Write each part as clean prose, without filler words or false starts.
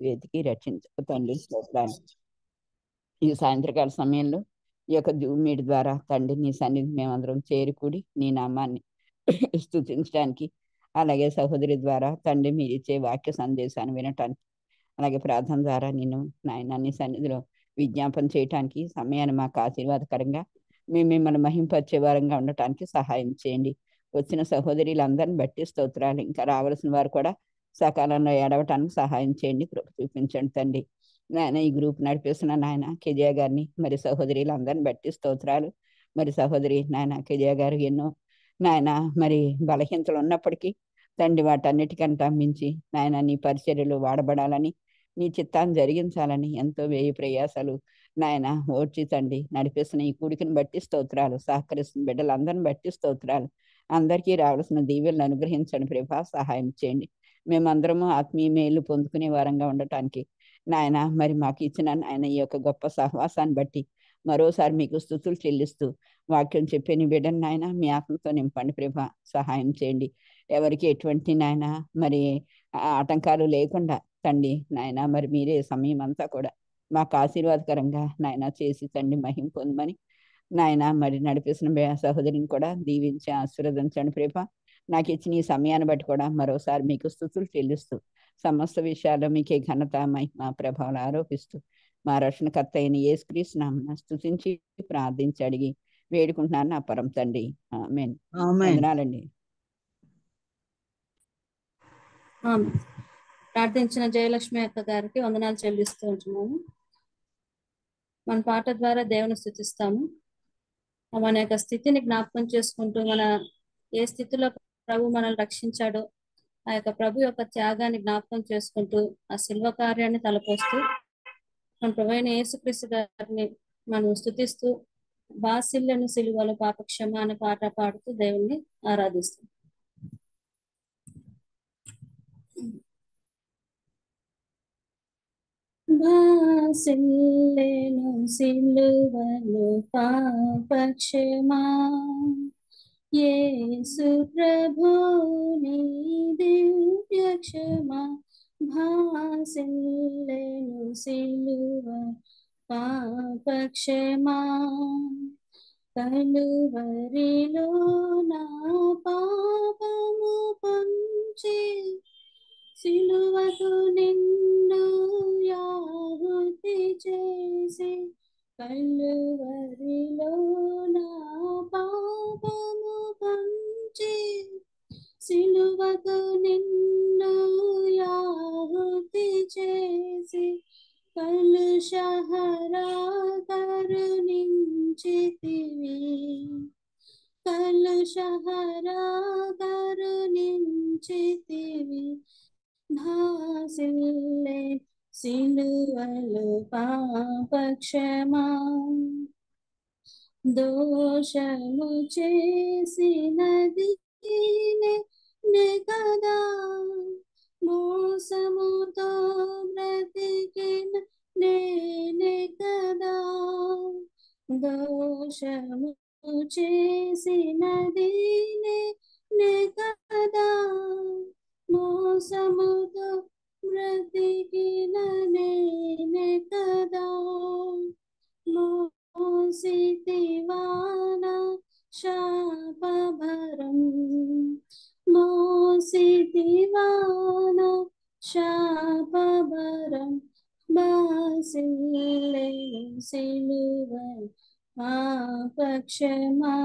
వెతికి రక్షించు తండ్రి. స్తోత్రాలు. ఈ సాయంత్రకాల సమయంలో ఈ యొక్క జూమ్ మీట్ ద్వారా తండ్రి నీ సన్నిధి మేమందరం చేరుకూడి నీ నామాన్ని స్తుతించడానికి, అలాగే సహోదరి ద్వారా తండ్రి మీరు ఇచ్చే వాక్య సందేశాన్ని వినటానికి, అలాగే ప్రార్థన ద్వారా నిన్ను నాయన నీ సన్నిధిలో విజ్ఞాపన చేయటానికి సమయాన్ని మాకు ఆశీర్వాదకరంగా మేము మిమ్మల్ని మహింపరిచే వారంగా ఉండటానికి సహాయం చేయండి. వచ్చిన సహోదరులందరిని బట్టి స్తోత్రాలు. ఇంకా రావాల్సిన వారు కూడా సకాలంలో ఏడవటానికి సహాయం చేయండి. కృప చూపించండి తండ్రి. నాయన ఈ గ్రూప్ నడిపిస్తున్న నాయన కెజియా గారిని మరి సహోదరులందరిని బట్టి స్తోత్రాలు. మరి సహోదరి నాయన కెజియా గారు ఎన్నో నాయన మరి బలహీనతలు ఉన్నప్పటికీ తండ్రి వాటన్నిటికంటా మించి నాయన నీ పరిచర్యలు వాడబడాలని, నీ చిత్తాన్ని జరిగించాలని ఎంతో వ్యయ ప్రయాసాలు నాయన ఓడ్చి తండ్రి నడిపిస్తున్న ఈ కూడికను బట్టి స్తోత్రాలు. సహకరిస్తున్న బిడ్డలందరిని బట్టి స్తోత్రాలు. అందరికీ రావాల్సిన దీవెలను అనుగ్రహించండి ప్రభా, సహాయం చేయండి. మేమందరము ఆత్మీయ మేలు పొందుకునే వారంగా ఉండటానికి నాయన మరి మాకు ఇచ్చిన నాయన ఈ యొక్క గొప్ప సహవాసాన్ని బట్టి మరోసారి మీకు స్తుతులు చెల్లిస్తూ వాక్యం చెప్పే నీ బిడ్డను నాయన మీ ఆత్మతో నింపండి ప్రభా, సహాయం చేయండి. ఎవరికి ఎటువంటి నాయన మరి ఆటంకాలు లేకుండా తండ్రి నాయన మరి మీరే సమయం అంతా కూడా మాకు ఆశీర్వాదకరంగా నాయన చేసి తండ్రి మహిమ పొందమని నాయన మరి నడిపిస్తున్న సహోదరిని కూడా దీవించి ఆశీర్వదించండి ప్రభా. నాకు ఇచ్చిన ఈ సమయాన్ని బట్టి కూడా మరోసారి మీకు స్తుతులు చెల్లిస్తూ సమస్త విషయాల్లో మీకే ఘనత మహిమ ప్రభావాలు ఆరోపిస్తూ మా రక్షణకర్త అయిన యేసుక్రీస్తు నామమున స్తుతించి ప్రార్థించి అడిగి వేడుకుంటున్నాను నా పరం తండ్రి. ఆమేన్. వందనాలండి. ప్రార్థించిన జయలక్ష్మి అక్క గారికి వందనాలు చెల్లిస్తూ ఉంటున్నాము. మన పాట ద్వారా దేవుని స్తుతిస్తాము. మన యొక్క స్థితిని జ్ఞాపకం చేసుకుంటూ మన ఏ స్థితిలో ప్రభు మనల్ని రక్షించాడో ఆ యొక్క ప్రభు యొక్క త్యాగాన్ని జ్ఞాపకం చేసుకుంటూ ఆ శిల్వ కార్యాన్ని తలపోస్తూ మన ప్రభు అయిన యేసుక్రీస్తు గారిని మనం స్తుతిస్తూ బాసిల్లను సిలువలో పాపక్షమ అనే పాట పాడుతూ దేవుణ్ణి ఆరాధిస్తాం. బాసిల్లెను సిలువలో పాపక్షమా యేసు ప్రభుని దివ్య క్షమా భాసిల్లెను సిలువ పాపక్షమా కలువరిలో నా పాపము పంచి సిలువకు నిన్ను యాహుతి చేసి కలువరిలో నా పాపము పంచి సిలువకు నిన్ను యాహుతి చేసి కలుషహరా కరుణించితివి కలుషహరా కరుణించితివి భాసిల్లె సిలువలో పాపక్షమా దోషము చేసినది నే కదా మోసముతో బ్రతికిన నేనే కదా దోషము చేసినది నే కదా మోసముతో బ్రతికిన నేనే కదా మోసితివాన శాపభరం మోసితివాన శాపభరం బాసిల్లె సిలువ పాపక్షమా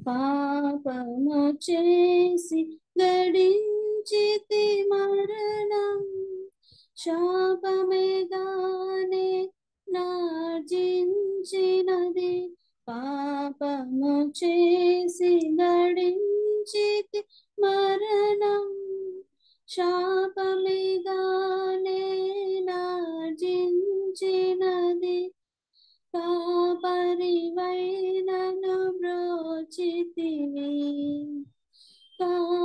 పాపము చేసి గడించితి మరణం శాపమేగానే నార్జించినది పాపము చేసి గడించితి మరణం శాపమేగానే నార్జించినది కాపరివైనను బ్రోచితివి కాపరివైనను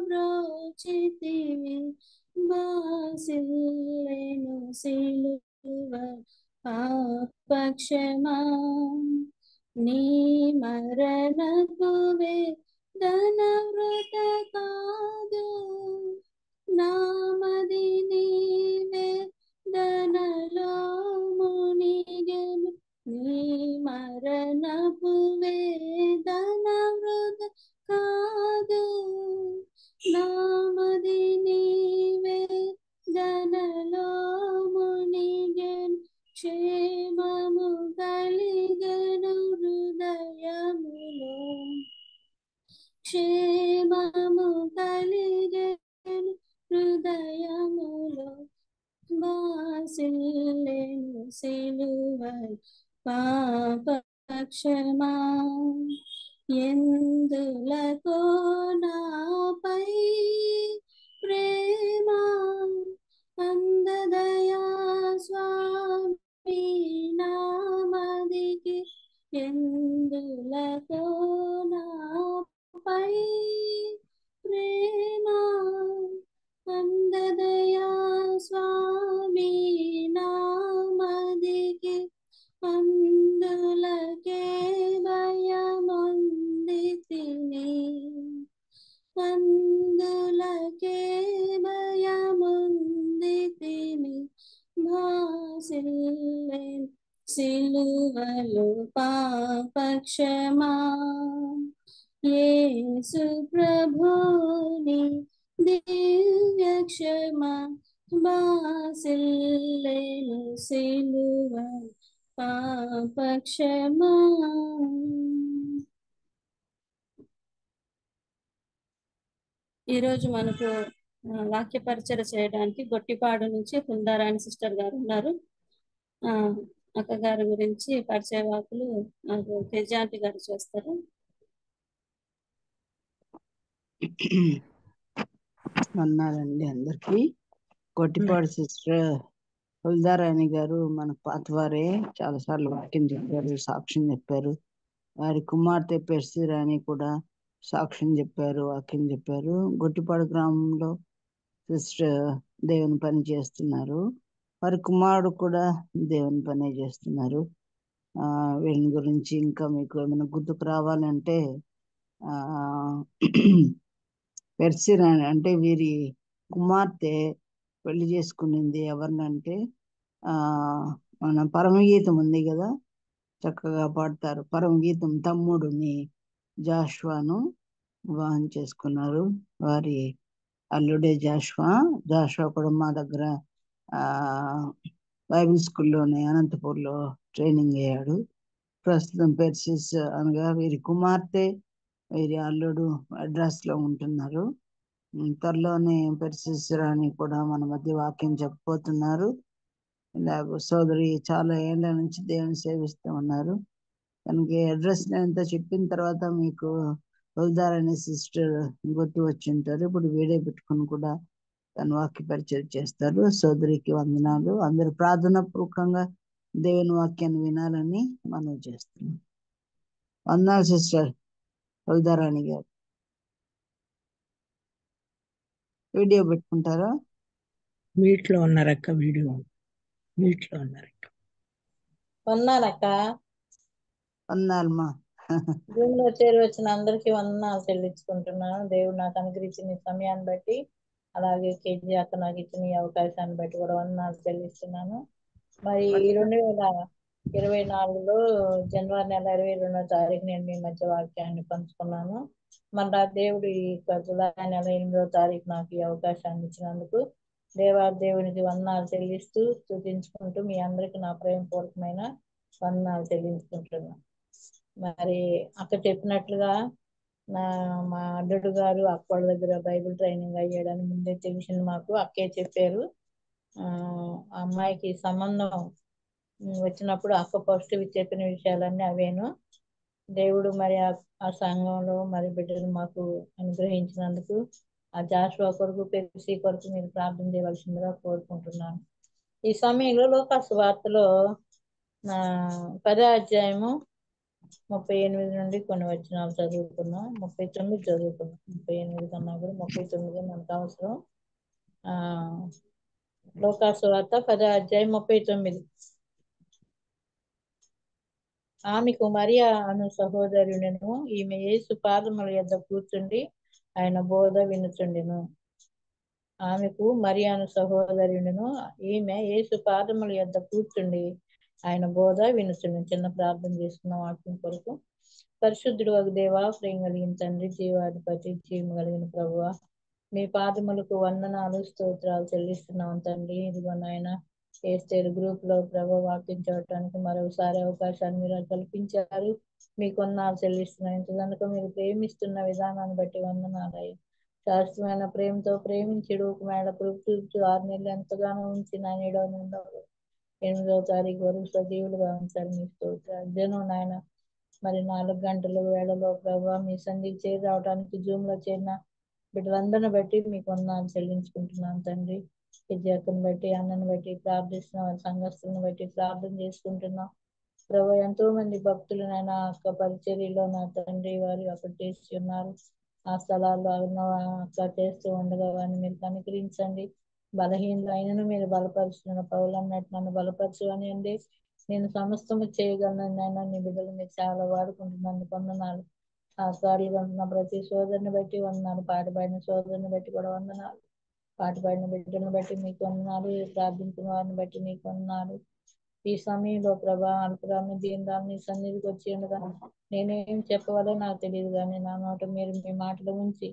బ్రోచితివి బాసిల్లెను సిలువ పాపక్షమా నీ మరణపు వేదన వృథ కాదు మది నీవే ధనలో మునిగెను క్షేమము కలిగెను హృదయములో క్షేమము కలిగెను హృదయములో బాసిల్లెను సిలువై పాపక్షమా ఎందులకో నాపై ప్రేమ అందదయా స్వామి నామదికి ఎందులకో నాపై ప్రేమ అందదయా స్వామి నామదికి అందులకే భయముందితిని అందులకే భయముందితిని భాసిల్లెను సిలువలు పాపక్షమా యేసు ప్రభుని దివ్య క్షమా భాసిల్లెను సిలువలు పాపక్షమా. ఈరోజు మనకు వాక్య పరిచయం చేయడానికి గొట్టిపాడు నుంచి పుందారాణి సిస్టర్ గారు ఉన్నారు. అక్క గారి గురించి పరిచయ వాకులు నాకు తేజాంతి గారు చేస్తారు. అన్నారండి అందరికి. గొట్టిపాడు సిస్టర్ పుల్దారాణి గారు మన పాతవారే, చాలాసార్లు వాక్యం చెప్పారు, సాక్ష్యం చెప్పారు. వారి కుమార్తె పెర్సిరాణి కూడా సాక్ష్యం చెప్పారు, వాక్యం చెప్పారు. గొట్టిపాడు గ్రామంలో సిస్టర్ దేవుని పని చేస్తున్నారు. వారి కుమారుడు కూడా దేవుని పని చేస్తున్నారు. వీళ్ళ గురించి ఇంకా మీకు ఏమైనా గుర్తుకు రావాలంటే పెర్సిరాణి అంటే వీరి కుమార్తె పెళ్లి చేసుకునింది ఎవరినంటే మన పరమగీతం ఉంది కదా, చక్కగా పాడతారు. పరమగీతం తమ్ముడుని జాషువాను వివాహం చేసుకున్నారు. వారి అల్లుడే జాషువా కూడా మా దగ్గర బైబిల్ స్కూల్లోనే అనంతపూర్లో ట్రైనింగ్ అయ్యాడు. ప్రస్తుతం పెర్సిస్ అనగా వీరి కుమార్తె వీరి అల్లుడు అడ్రస్లో ఉంటున్నారు. త్వరలోనే పెర్సిస్ రాణి కూడా మన మధ్య వాక్యం చెప్పబోతున్నారు. ఇలాగ సోదరి చాలా ఏళ్ళ నుంచి దేవుని సేవిస్తూ ఉన్నారు. తనకి అడ్రస్ అంతా చెప్పిన తర్వాత మీకు ఉదాహరణ సిస్టర్ గుర్తు వచ్చి ఉంటారు. ఇప్పుడు వీడియో పెట్టుకుని కూడా తన వాక్య పరిచయం చేస్తారు. సోదరికి వందనాలు. అందరూ ప్రార్థన పూర్వకంగా దేవుని వాక్యాన్ని వినాలని మనం చేస్తున్నాం. వందనాలు సిస్టర్ ఉదారాణి గారు. వీడియో పెట్టుకుంటారా? వీటిలో ఉన్నారక్క, వీటిలో ఉన్నారక్క. వందనాలక్క. వందనాలమ్మా. జూన్లో చేరి వచ్చిన అందరికీ వందనాలు చెల్లించుకుంటున్నాను. దేవుడు నాకు అనుగ్రహించిన సమయాన్ని బట్టి, అలాగే కేజీ అక్క నాకు ఇచ్చిన ఈ అవకాశాన్ని బట్టి కూడా వందనాలు చెల్లిస్తున్నాను. మరి 2024లో జనవరి నెల 22వ తారీఖు నేను మీ మధ్య వాక్యాన్ని పంచుకున్నాను. మళ్ళా దేవుడు ఈ జూలై నెల 8వ తారీఖు నాకు ఈ అవకాశాన్ని ఇచ్చినందుకు దేవునికి వందనాలు చెల్లిస్తూ స్తుతించుకుంటూ మీ అందరికి నా ప్రేమపూర్వకమైన వందనాలు చెల్లించుకుంటున్నాను. మరి అక్క చెప్పినట్లుగా మా అల్లుడు గారు అక్క వాళ్ళ దగ్గర బైబిల్ ట్రైనింగ్ అయ్యాడని ముందే తెలిసింది మాకు. అక్కే చెప్పారు. అమ్మాయికి సంబంధం వచ్చినప్పుడు అక్క ఫస్ట్ చెప్పిన విషయాలన్నీ అవేను. దేవుడు మరి ఆ సంఘంలో మరి బిడ్డలు మాకు అనుగ్రహించినందుకు ఆ జాషువా కొరకు పెర్సి కొరకు మీరు ప్రార్థన చేయవలసిందిగా కోరుకుంటున్నాను. ఈ సమయంలో లూకా సువార్తలో 10వ అధ్యాయము 38 నుండి కొన్ని వచనాలు చదువుకున్నాం. 39 చదువుకున్నాం. 38 కన్నా కూడా 39 మనకు అవసరం. లూకా సువార్త 10వ అధ్యాయం 39. ఆమెకు మరియా అను సహోదరుడును ఈమె యేసు పాదముల యొద్ద కూర్చుండి ఆయన బోధ వినుచుండెను. ఆమెకు మరియా అను సహోదరుడును ఈమె యేసు పాదముల యొద్ద కూర్చుండి ఆయన బోధ వినుచుండెను. చిన్న ప్రార్థన చేసుకున్న వాక్యం కొరకు. పరిశుద్ధుడు ఒక దేవా, ప్రేమ కలిగిన తండ్రి, జీవాధిపతి, జీవం కలిగిన ప్రభువా, మీ పాదములకు వందనాలు స్తోత్రాలు చెల్లిస్తున్నాం తండ్రి. ఇదిగో నాయన ఏస్తేరు గ్రూప్ లో ప్రభు వాక్యం చూడటానికి మరోసారి అవకాశాన్ని మీరు కల్పించారు. మీకు వందనాలు చెల్లిస్తున్నాం. ఇంత కనుక మీరు ప్రేమిస్తున్న విధానాన్ని బట్టి వందనాలయ్య. శాశ్వతమైన ప్రేమతో ప్రేమించి రూపు మేడ చూపుతూ 6 నెలలు ఎంతగానో ఉంచిన 7వ నెలలో 8వ తారీఖు వరకు సజీవులుగా ఉంచారు. మీ స్తోత్రాలు. జనం నాయన మరి 4 గంటల వేళలో ప్రభావ మీ సన్నిధికి చేరి రావడానికి జూమ్ లో చేరిన బిడ్డలందరిని బట్టి మీకు వందనాలు చెల్లించుకుంటున్నాను తండ్రి. విద్యార్థులను బట్టి అన్నను బట్టి ప్రార్థిస్తున్నాం. వారి సంఘస్థులను బట్టి ప్రార్థన చేసుకుంటున్నాం. ప్రభు ఎంతో మంది భక్తులనైనా అక్క పరిచర్యలో నా తండ్రి వారు అక్కడ చేసి ఉన్నారు. ఆ స్థలాల్లో అక్క చేస్తూ ఉండగా వారిని మీరు కనికరించండి. బలహీనలు అయినను మీరు బలపరుచున్న పౌలు అన్నట్టు నన్ను బలపరచు అండి. నేను సమస్తము చేయగలను. నీ బిడ్డలు మీరు చాలా వాడుకుంటున్నందుకు వందనాలు. ఆ సార్లు కొంటున్న ప్రతి సోదరుని బట్టి వందనాలు. పాటపాడిన సోదరుని బట్టి కూడా వందనాలు. పాటపాడిన బిడ్డలను బట్టి మీకు వందనాలు. ప్రార్థించిన వారిని బట్టి మీకు వందనాలు. ఈ సమయంలో ప్రభా అనుకురాన్ని దీని సన్నిధికి వచ్చి ఉండగా నేనేం చెప్పవాలో నాకు తెలియదు, కానీ నా నోట మీరు మీ మాటల ఉంచి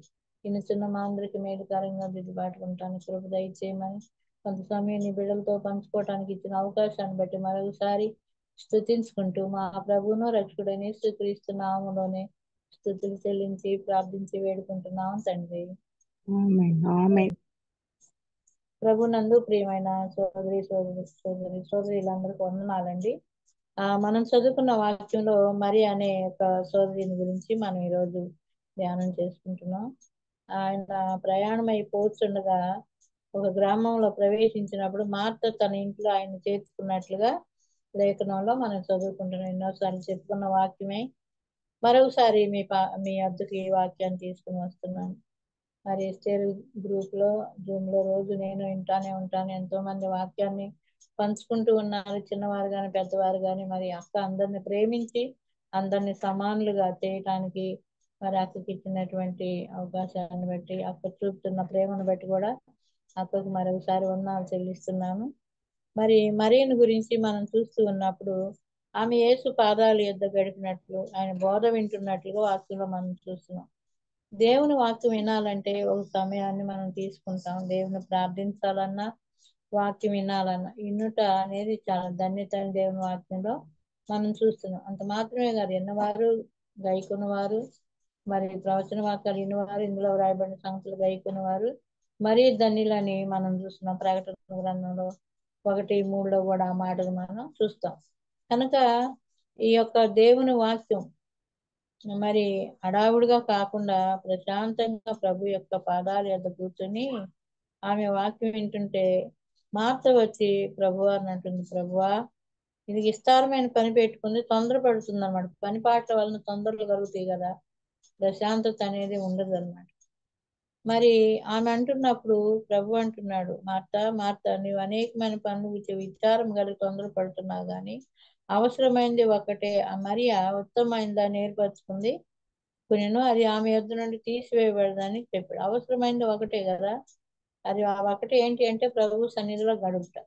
చిన్న మా అందరికి మేలుకరంగా దిద్దుబాటు ఉంటాను. కృప దయచేయమని కొంత సమయం నీ బిడ్డలతో పంచుకోవటానికి ఇచ్చిన అవకాశాన్ని బట్టి మరొకసారి స్తుతించుకుంటూ మా ప్రభువును రక్షకుడైన యేసుక్రీస్తు నామములోనే స్తుతులు చెల్లించి ప్రార్థించి వేడుకుంటున్నాం తండ్రి. ఆమేన్. ఆమేన్. ప్రభునందు ప్రియమైన సోదరులందరికీ వందనాలండి. మనం చదువుకున్న వాక్యంలో మరి అనే ఒక సోదరిని గురించి మనం ఈరోజు ధ్యానం చేసుకుంటున్నాం. ఆయన ప్రయాణం అయిపోతుండగా ఒక గ్రామంలో ప్రవేశించినప్పుడు మార్త తన ఇంట్లో ఆయన చేర్చుకున్నట్లుగా లేఖనంలో మనం చదువుకుంటున్నాం. ఎన్నోసార్లు చెప్పుకున్న వాక్యమే మరొకసారి మీ వద్దకు ఈ వాక్యాన్ని తీసుకుని వస్తున్నాను. మరి ఎస్టేర్ గ్రూప్ లో జూమ్ లో రోజు నేను వింటానే ఉంటాను. ఎంతో మంది వాక్యాన్ని పంచుకుంటూ ఉన్నారు, చిన్నవారు కానీ పెద్దవారు కానీ. మరి అక్క అందరిని ప్రేమించి అందరిని సమానులుగా చేయటానికి మరి అక్కకి ఇచ్చినటువంటి అవకాశాన్ని బట్టి, అక్క చూపుతున్న ప్రేమను బట్టి కూడా అక్కకు మరొకసారి వందనాలు చెల్లిస్తున్నాను. మరి మరియను గురించి మనం చూస్తూ ఉన్నప్పుడు ఆమె యేసు పాదాల యొద్ద గడిపినట్లు ఆయన బోధ వింటున్నట్లుగా వాక్యంలో మనం చూస్తున్నాం. దేవుని వాక్యం వినాలంటే ఒక సమయాన్ని మనం తీసుకుంటాం. దేవుని ప్రార్థించాలన్నా వాక్యం వినాలన్నా వినుట అనేది చాలా ధన్యత అని దేవుని వాక్యంలో మనం చూస్తున్నాం. అంత మాత్రమే కాదు, ఎన్నవారు గైకున్నవారు, మరి ప్రవచన వాక్యాలు విన్నవారు, ఇందులో వ్రాయబడిన సంగతులు గైకున్నవారు మరీ ధన్యులని మనం చూస్తున్నాం. ప్రకటన గ్రంథంలో 1:3 కూడా ఆ మాటలు మనం చూస్తాం. కనుక ఈ యొక్క దేవుని వాక్యం మరి హడావుడిగా కాకుండా ప్రశాంతంగా ప్రభు యొక్క పాదాల యొద్ద కూర్చొని ఆమె వాక్యం వింటుంటే మార్త వచ్చి ప్రభువా అని అంటుంది. ప్రభువా, ఇది విస్తారమైన పని పెట్టుకుంది, తొందరపడుతుంది అనమాట. పని పాటల వలన తొందరలు కలుగుతాయి కదా, ప్రశాంతత అనేది ఉండదు అనమాట. మరి ఆమె అంటున్నప్పుడు ప్రభు అంటున్నాడు, మార్త నీవు అనేకమైన పనులు విచారం కలిగి తొందరపడుతున్నావు కానీ అవసరమైంది ఒకటే, ఆ మరియా ఉత్తమమైన దాన్ని ఏర్పరచుకుంది కొనెను, అది ఆమె యొద్ద నుండి తీసివేయబడదని చెప్పాడు. అవసరమైంది ఒకటే కదా, అది ఆ ఒకటి ఏంటి అంటే ప్రభు సన్నిధిలో గడుపుట.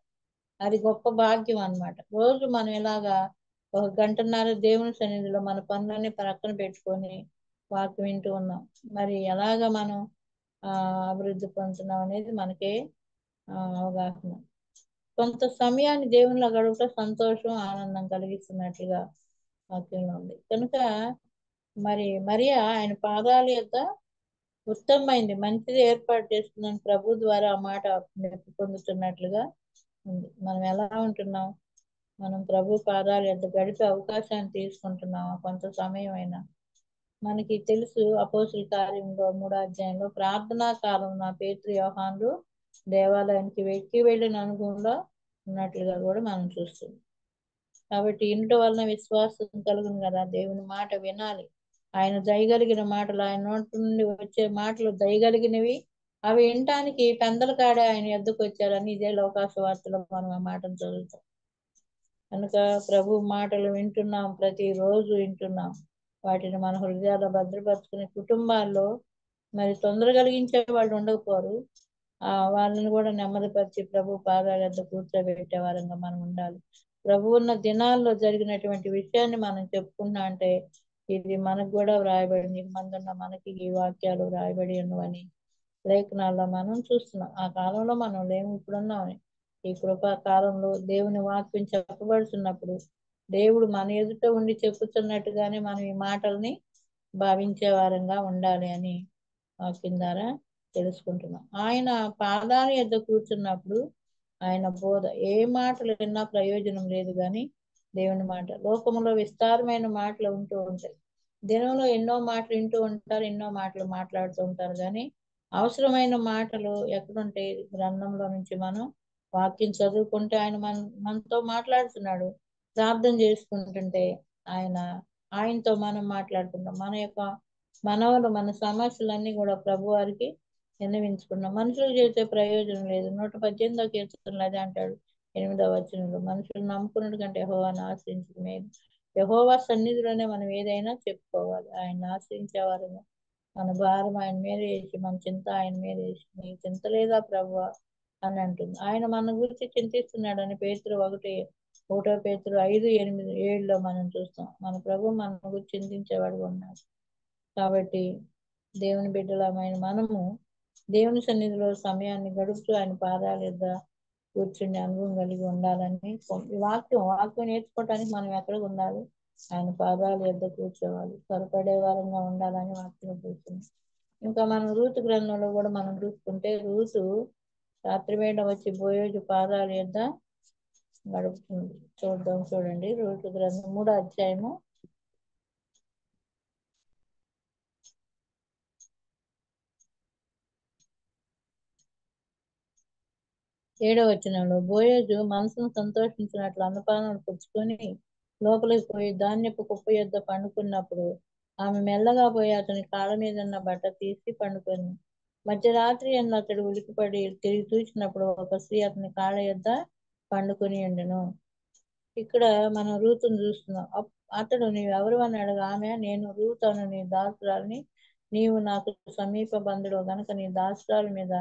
అది గొప్ప భాగ్యం అన్నమాట. రోజు మనం ఇలాగా 1 గంటన్నర దేవుని సన్నిధిలో మన పనులన్నీ ప్రక్కన పెట్టుకొని వాక్యం వింటూ ఉన్నాం. మరి ఎలాగ మనం అభివృద్ధి పొందుతున్నాం అనేది మనకే అవగాహన. కొంత సమయాన్ని దేవునిలో గడుపుట సంతోషం ఆనందం కలిగిస్తున్నట్లుగా వాక్యంలో ఉంది. కనుక మరి మరియా ఆయన పాదాల యొద్ద ఉత్తమమైంది మంచిది ఏర్పాటు చేసుకున్నాను ప్రభు ద్వారా ఆ మాట మెప్పు పొందుతున్నట్లుగా ఉంది. మనం ఎలా ఉంటున్నాం? మనం ప్రభు పాదాల యొద్ద గడిపే అవకాశాన్ని తీసుకుంటున్నామా? కొంత సమయం అయినా మనకి తెలుసు. అపోస్తుల కార్యంలో 3వ అధ్యాయంలో ప్రార్థనా కాలం నా పేతురు యోహానులు దేవాలయానికి వెక్కి వెళ్ళిన అనుభవంలో ఉన్నట్లుగా కూడా మనం చూస్తున్నాం. కాబట్టి ఇంటి వలన విశ్వాసం కలుగును కదా. దేవుని మాట వినాలి. ఆయన దయగలిగిన మాటలు, ఆయన నోటి నుండి వచ్చే మాటలు దయగలిగినవి. అవి వినటానికి పెందల కాడే ఆయన ఎద్దుకు వచ్చారని ఇదే లోకాసు వార్తలో మనం ఆ మాటను చదువుతాం. కనుక ప్రభు మాటలు వింటున్నాం, ప్రతిరోజు వింటున్నాం. వాటిని మన హృదయాల్లో భద్రపరుచుకునే కుటుంబాల్లో మరి తొందర కలిగించే వాళ్ళు ఉండకపోరు. వాళ్ళని కూడా నెమ్మదిపరిచి ప్రభు పాదాల యొద్ద కూర్చోబెట్టే వారంగా మనం ఉండాలి. ప్రభు ఉన్న దినాల్లో జరిగినటువంటి విషయాన్ని మనం చెప్పుకున్నా అంటే ఇది మనకు కూడా వ్రాయబడి, మందున్న మనకి ఈ వాక్యాలు వ్రాయబడి ఉన్నవని లేఖనాల్లో మనం చూస్తున్నాం. ఆ కాలంలో మనం లేము, ఇప్పుడున్నామని. ఈ కృపా కాలంలో దేవుని వాక్యం చెప్పబడుతున్నప్పుడు దేవుడు మన ఎదుట ఉండి చెప్పుతున్నట్టుగానే మనం ఈ మాటల్ని భావించే వారంగా ఉండాలి అని వాక్యం ద్వారా తెలుసుకుంటున్నాం. ఆయన పాదాల యొద్ద కూర్చున్నప్పుడు ఆయన బోధ ఏ మాటలు విన్నా ప్రయోజనం లేదు కానీ దేవుని మాట. లోకంలో విస్తారమైన మాటలు ఉంటూ ఉంటాయి. దినంలో ఎన్నో మాటలు వింటూ ఉంటారు, ఎన్నో మాటలు మాట్లాడుతూ ఉంటారు, కానీ అవసరమైన మాటలు ఎక్కడుంటాయి? గ్రంథంలో నుంచి మనం వాక్యం చదువుకుంటే ఆయన మనతో మాట్లాడుతున్నాడు. ప్రార్థన చేసుకుంటుంటే ఆయనతో మనం మాట్లాడుకుంటాం. మన యొక్క మనవలు, మన సమస్యలన్నీ కూడా ప్రభు వారికి విన్నవించుకున్నాం. మనుషులు చేసే ప్రయోజనం లేదు. 118వ కీర్తనలో అదే అంటాడు, 8వ వచనంలో, మనుషులు నమ్ముకున్నట్టు కంటే యెహోవాను ఆశ్రయించడం మేలు. యెహోవా సన్నిధిలోనే మనం ఏదైనా చెప్పుకోవాలి. ఆయన ఆశ్రయించేవారుగా మన భారం ఆయన మీద వేసి, మన చింత ఆయన మీద వేసి, నీకు చింత లేదా ప్రభువా అని అంటుంది. ఆయన మన గురించి చింతిస్తున్నాడని పేతురు 1 పేతురు 5, 8, 7లో మనం చూస్తాం. మన ప్రభు మన గురించి చింతించేవాడు ఉన్నాడు. కాబట్టి దేవుని బిడ్డలమైన మనము దేవుని సన్నిధిలో సమయాన్ని గడుపుతూ ఆయన పాదాల యొద్ద కూర్చుని అనుభవం కలిగి ఉండాలని వాక్యం నేర్చుకోవటానికి మనం ఎక్కడ ఉండాలి? ఆయన పాదాల యొద్ద కూర్చోవాలి, త్వరపడే వారంగా ఉండాలని వాక్యం చూస్తుంది. ఇంకా మనం రూతు గ్రంథంలో కూడా మనం చూసుకుంటే, రూతు రాత్రి వేళ వచ్చి బోయోజు పాదాల యొద్ద గడుపుతుంది. చూడండి, రూతు గ్రంథం 3వ అధ్యాయము 7వ వచనంలో, బోయోజు మనసును సంతోషించినట్లు అన్నపానాలు పుచ్చుకొని లోపలికి పోయి ధాన్యపు కుప్ప యొద్ద పండుకున్నప్పుడు ఆమె మెల్లగా పోయి అతని కాళ్ళ మీద ఉన్న బట్ట తీసి పండుకొని, మధ్యరాత్రి ఎందు అతడు ఉలికిపడి తిరిగి చూసినప్పుడు ఒక స్త్రీ అతని కాళ్ళ యొద్ద పండుకొని ఉండెను. ఇక్కడ మనం రూతును చూస్తున్నాం. అతడు నీవెవరు అని అడగా, ఆమె నేను రూతు అను నీ దాసురాలిని, నీవు నాకు సమీప బంధుడు గనుక నీ దాసురాల మీద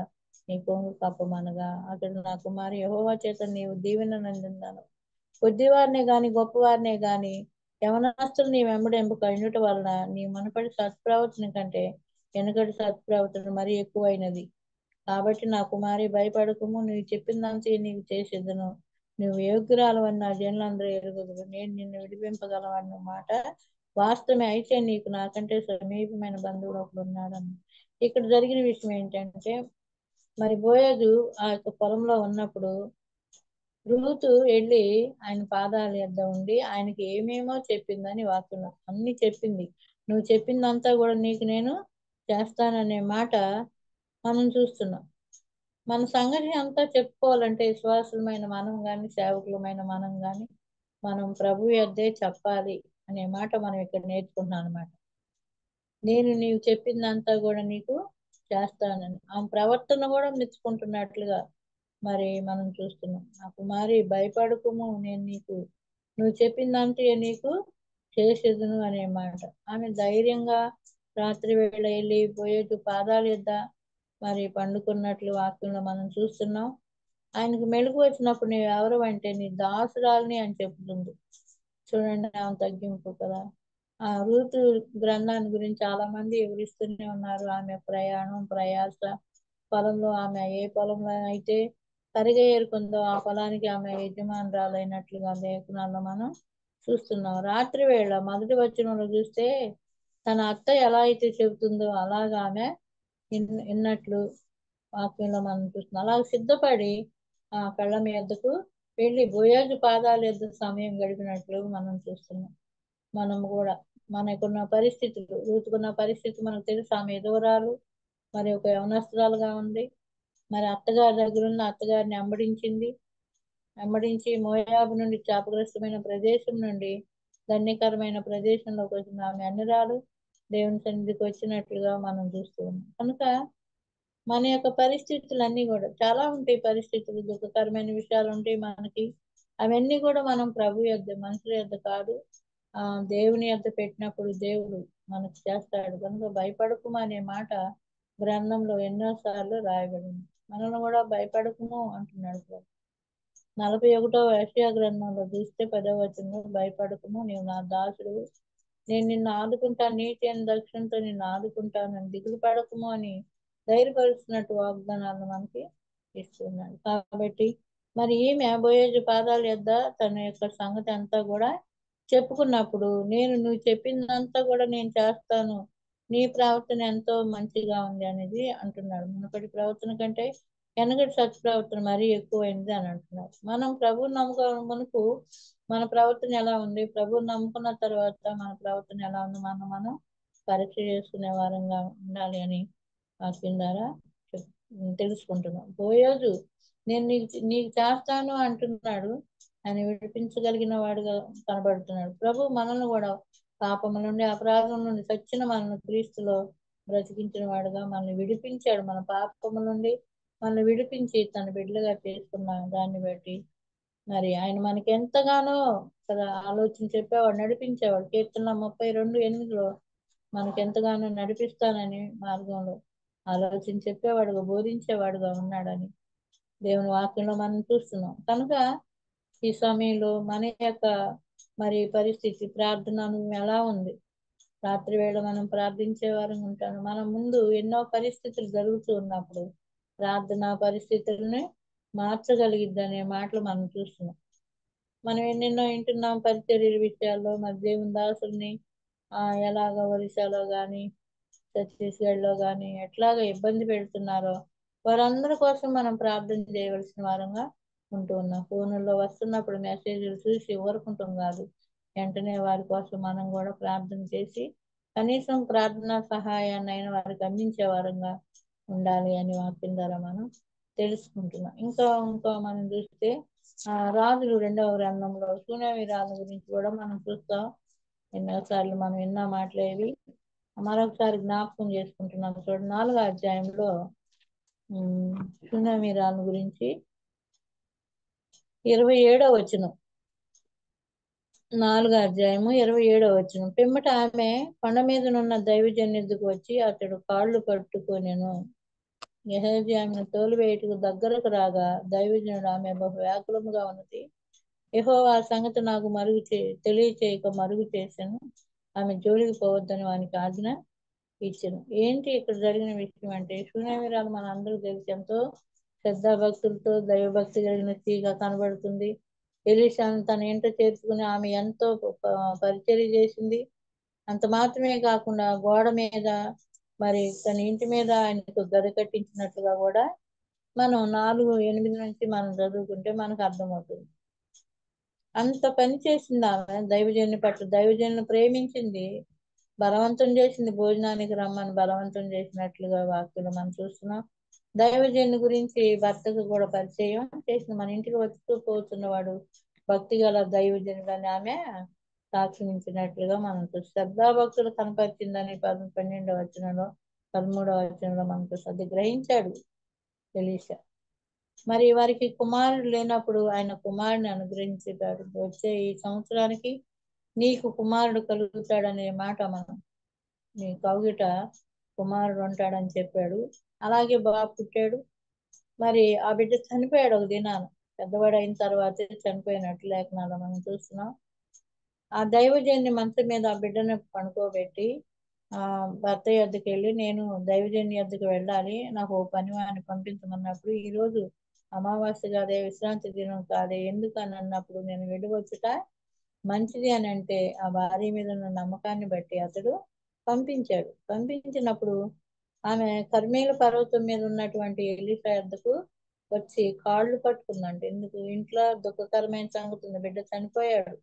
నీ కొంగు కప్పమనగా, అతడు నా కుమారి, యెహోవా చేత నీవు దీవెన నందిందాను. కొద్దివారినే గాని గొప్పవారినే గాని యవనస్తులు నీ వెంబడింపక ఉండుట వలన నీ మునుపటి సత్ప్రవర్తన కంటే వెనుకటి సత్ప్రవర్తన మరి ఎక్కువైనది. కాబట్టి నా కుమారి భయపడకము, నువ్వు చెప్పిందంతే నీకు చేసేదను. నువ్వు యోగ్యురాలవని నా జనులందరూ ఎరుగుదురు. నేను నిన్ను విడిపింపగలవన్న మాట వాస్తవమే. అయితే నీకు నాకంటే సమీపమైన బంధువుడు ఒకడు ఉన్నాడని. ఇక్కడ జరిగిన విషయం ఏంటంటే, మరి బోయజు ఆ యొక్క పొలంలో ఉన్నప్పుడు రూతు వెళ్ళి ఆయన పాదాల యొద్ద ఉండి ఆయనకి ఏమేమో చెప్పిందని వాక్యం అన్ని చెప్పింది. నువ్వు చెప్పిందంతా కూడా నీకు నేను చేస్తాననే మాట మనం చూస్తున్నాం. మన సంగతి అంతా చెప్పుకోవాలంటే విశ్వాసులమైన మనం కానీ, సేవకులమైన మనం కానీ, మనం ప్రభు యొద్దే చెప్పాలి అనే మాట మనం ఇక్కడ నేర్చుకుంటున్నాం అనమాట. నీవు చెప్పిందంతా కూడా నీకు చేస్తానని ఆమె ప్రవర్తన కూడా మెచ్చుకుంటున్నట్లుగా మరి మనం చూస్తున్నాం. నా కుమారి భయపడకుము, నువ్వు చెప్పిందంటే నీకు చేసేదును అనే మాట. ఆమె ధైర్యంగా రాత్రి వేళ వెళ్ళి బోయోజు పాదాల యొద్ద మరి పండుకున్నట్లు వాక్యంలో మనం చూస్తున్నాం. ఆయనకు మెలుగు వచ్చినప్పుడు నీవు ఎవరు అంటే నీ దాసురాలిని అని చెప్తుంది. చూడండి, ఆమె తగ్గింపు కదా. ఆ రూతు గ్రంథాన్ని గురించి చాలా మంది వివరిస్తూనే ఉన్నారు. ఆమె ప్రయాణం, ప్రయాస, పొలంలో ఆమె ఏ పొలంలో అయితే సరిగా ఏరుకుందో ఆ పొలానికి ఆమె యజమానురాలైనట్లుగా లేఖనాల్లో మనం చూస్తున్నాం. రాత్రి వేళ మొదటి వచనంలో చూస్తే తన అత్త ఎలా అయితే చెబుతుందో అలాగా ఆమె విన్నట్లు వాక్యంలో మనం చూస్తున్నాం. అలా సిద్ధపడి ఆ కళ్ళ మీదకు వెళ్ళి బోయోజు పాదాల యొద్ద సమయం గడిపినట్లు మనం చూస్తున్నాం. మనం కూడా మనకున్న పరిస్థితులు, రూతుకున్న పరిస్థితి మనకు తెలుసు. ఆమె ఎదువరాలు, మరి ఒక యవనస్తురాలుగా ఉంది. మరి అత్తగారి దగ్గర ఉన్న అత్తగారిని వెంబడించి మోయాబు నుండి శాపగ్రస్తమైన ప్రదేశం నుండి ధన్యకరమైన ప్రదేశంలోకి వచ్చిన ఆమె అన్నిరాలు దేవుని సన్నిధికి వచ్చినట్లుగా మనం చూస్తూ ఉన్నాం. కనుక మన యొక్క పరిస్థితులన్నీ కూడా చాలా ఉంటాయి. పరిస్థితులు, దుఃఖకరమైన విషయాలు ఉంటాయి మనకి. అవన్నీ కూడా మనం ప్రభు యొద్ద, మనుషుల యొద్ద కాదు, దేవుని యొద్ద పెట్టినప్పుడు దేవుడు మనకు చేస్తాడు. కనుక భయపడకుము అనే మాట గ్రంథంలో ఎన్నోసార్లు రాయబడింది. మనల్ని కూడా భయపడకుము అంటున్నాడు ప్రభు. 41వ యెషయా గ్రంథంలో చూస్తే 10వ వచనంలో, భయపడకుము, నీవు నా దాసుడు, నేను నిన్ను ఆదుకుంటాను, నీతి అని దక్షిణతో నిన్ను ఆదుకుంటానని, దిగులు పడకుము అని ధైర్యపరుస్తున్నట్టు వాగ్దానాలను మనకి ఇస్తున్నాడు. కాబట్టి మరి ఈమె బోయేజు పాదాల యొద్ద తన యొక్క సంగతి అంతా కూడా చెప్పుకున్నప్పుడు, నువ్వు చెప్పిందంతా కూడా నేను చేస్తాను, నీ ప్రవర్తన ఎంతో మంచిగా ఉంది అనేది అంటున్నాడు. మునుపటి ప్రవర్తన కంటే వెనకటి సత్ప్రవర్తన మరీ ఎక్కువైంది అని అంటున్నారు. మనం ప్రభువుని నమ్ముకోవడం మునుపు మన ప్రవర్తన ఎలా ఉంది, ప్రభువుని నమ్ముకున్న తర్వాత మన ప్రవర్తన ఎలా ఉంది, మనం పరీక్ష చేసుకునే వారంగా ఉండాలి అని వాక్యం ద్వారా తెలుసుకుంటున్నాం. బోయోజు నేను నీకు చేస్తాను అంటున్నాడు. ఆయన విడిపించగలిగిన వాడుగా కనబడుతున్నాడు. ప్రభు మనల్ని కూడా పాపము నుండి, అపరాధం నుండి చచ్చిన మనల్ని క్రీస్తులో బ్రతికించిన వాడుగా మనల్ని విడిపించాడు. మన పాపము నుండి మనల్ని విడిపించి తన బిడ్డలుగా చేసుకున్న దాన్ని బట్టి మరి ఆయన మనకి ఎంతగానో కదా ఆలోచన చెప్పేవాడు, నడిపించేవాడు. కీర్తన 32:8 మనకి ఎంతగానో నడిపిస్తానని మార్గంలో ఆలోచన చెప్పేవాడుగా, బోధించేవాడుగా ఉన్నాడని దేవుని వాక్యంలో మనం చూస్తున్నాం. కనుక ఈ సమయంలో మన యొక్క మరి పరిస్థితి, ప్రార్థన ఎలా ఉంది? రాత్రి వేళ మనం ప్రార్థించే వారంగా ఉంటాను. మన ముందు ఎన్నో పరిస్థితులు జరుగుతూ ఉన్నప్పుడు ప్రార్థన పరిస్థితుల్ని మార్చగలిగిద్ది అనే మాటలు మనం చూస్తున్నాం. మనం ఎన్నెన్నో వింటున్నాం పరిచర్యల విషయాల్లో. మరి దేవుని దాసుల్ని ఎలాగ ఒరిస్సాలో కానీ ఛత్తీస్గఢ్లో కానీ ఎట్లాగ ఇబ్బంది పెడుతున్నారో వారందరి కోసం మనం ప్రార్థన చేయవలసిన వారంగా ఉంటూ ఉన్నాం. ఫోన్లో వస్తున్నప్పుడు మెసేజ్లు చూసి ఊరుకుంటాం కాదు, వెంటనే వారి కోసం మనం కూడా ప్రార్థన చేసి కనీసం ప్రార్థనా సహాయాన్ని అయినా వారికి అందించే వారంగా ఉండాలి అని వాక్యం ద్వారా మనం తెలుసుకుంటున్నాం. ఇంకా మనం చూస్తే రాజులు 2వ గ్రంథంలో సూనేమి రాజు గురించి కూడా మనం చూస్తాం. ఎన్నోసార్లు మనం ఎన్నో మాట్లాడేవి మరొకసారి జ్ఞాపకం చేసుకుంటున్నాం. చూడండి 4వ అధ్యాయంలో సూనేమి రాజు గురించి 27వ వచనం. 4వ అధ్యాయము 27వ వచనం. పిమ్మట ఆమె కొండ మీదనున్న దైవజన్యుడికి వచ్చి అతడు కాళ్ళు పట్టుకొనెను. గెహజీ ఆమెను తోలివేయుటకు దగ్గరకు రాగా దైవజనుడు ఆమె బహు వ్యాకులముగా ఉన్నది, యెహోవా ఆ సంగతి నాకు తెలియచేయక మరుగు చేశాను, ఆమె జోలికి పోవద్దని వానికి ఆజ్ఞ ఇచ్చాను. ఏంటి ఇక్కడ జరిగిన విషయం అంటే, సూనేమి రాజు మన అందరూ తెలిసి ఎంతో శ్రద్ధాభక్తులతో దైవభక్తి కలిగిన స్త్రీగా కనబడుతుంది. ఎలీషాను తన ఇంట చేర్చుకుని ఆమె ఎంతో పరిచర్య చేసింది. అంత మాత్రమే కాకుండా గోడ మీద మరి తన ఇంటి మీద ఆయనకు గది కట్టించినట్లుగా కూడా మనం 4:8 నుంచి మనం చదువుకుంటే మనకు అర్థమవుతుంది. అంత పని చేసింది ఆమె దైవజనుని పట్ల. దైవజనుని ప్రేమించింది, బలవంతం చేసింది, భోజనానికి రమ్మని బలవంతం చేసినట్లుగా వాక్యంలో మనం చూస్తున్నాం. దైవజనుని గురించి భర్తకు కూడా పరిచయం చేసింది. మన ఇంటికి వస్తూ పోతున్నవాడు భక్తి గల దైవజనుడు అని ఆమె సాక్షించినట్లుగా మనం చూస్తాం. శ్రద్ధాభక్తులు కనపరిచిందని 12వ వచనంలో 13వ వచనంలో మనకు అది గ్రహించాడు ఎలీషా. మరి వారికి కుమారుడు లేనప్పుడు ఆయన కుమారుని అనుగ్రహించాడు. వచ్చే ఈ సంవత్సరానికి నీకు కుమారుడు కలుగుతాడనే మాట మనం నీ కౌగిట కుమారుడు ఉంటాడని చెప్పాడు. అలాగే బాబు పుట్టాడు. మరి ఆ బిడ్డ చనిపోయాడు ఒక దినాన, పెద్దవాడు అయిన తర్వాతే చనిపోయినట్లు లేఖనాలు మనం చూస్తున్నాం. ఆ దైవజన్ని మంచం మీద ఆ బిడ్డను పడుకోబెట్టి భర్త యొద్దకు వెళ్ళి, నేను దైవజన్ని యొద్దకు వెళ్ళాలి, నాకు ఓ పని వాడిని పంపించమన్నప్పుడు, ఈరోజు అమావాస్య కాదే, విశ్రాంతి దినం కాదే, ఎందుకని అన్నప్పుడు నేను వెళ్ళవచ్చుట మంచిది అని అంటే ఆ భార్య మీద ఉన్న నమ్మకాన్ని బట్టి అతడు పంపించాడు. పంపించినప్పుడు ఆమె కర్మేలు పర్వతం మీద ఉన్నటువంటి ఎలీషా యొద్దకు వచ్చి కాళ్ళు పట్టుకుందంట. ఎందుకు? ఇంట్లో దుఃఖకరమైన సంగతి ఉంది, బిడ్డ చనిపోయాడు,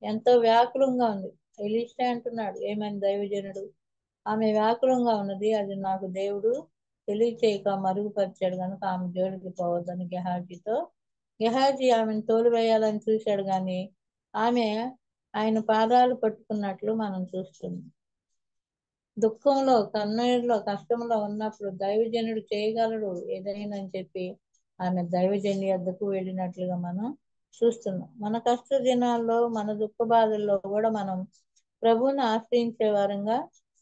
ఎంతో వ్యాకులంగా ఉంది. ఎలీషా అంటున్నాడు, ఏమని దైవజనుడు, ఆమె వ్యాకులంగా ఉన్నది, అది నాకు దేవుడు తెలియచేయక మరుగుపరిచాడు కనుక ఆమె జోలికి పోవద్దని గెహాజీ ఆమెను తోలివేయాలని చూశాడు, కానీ ఆమె ఆయన పాదాలు పట్టుకున్నట్లు మనం చూస్తున్నాం. దుఃఖంలో, కన్నీరులో, కష్టంలో ఉన్నప్పుడు దైవజనుడు చేయగలడు ఏదైనా అని చెప్పి ఆమె దైవజనుడి వద్దకు వెళ్ళినట్లుగా మనం చూస్తున్నాం. మన కష్ట దినాల్లో, మన దుఃఖ బాధల్లో కూడా మనం ప్రభువుని ఆశ్రయించే వారంగా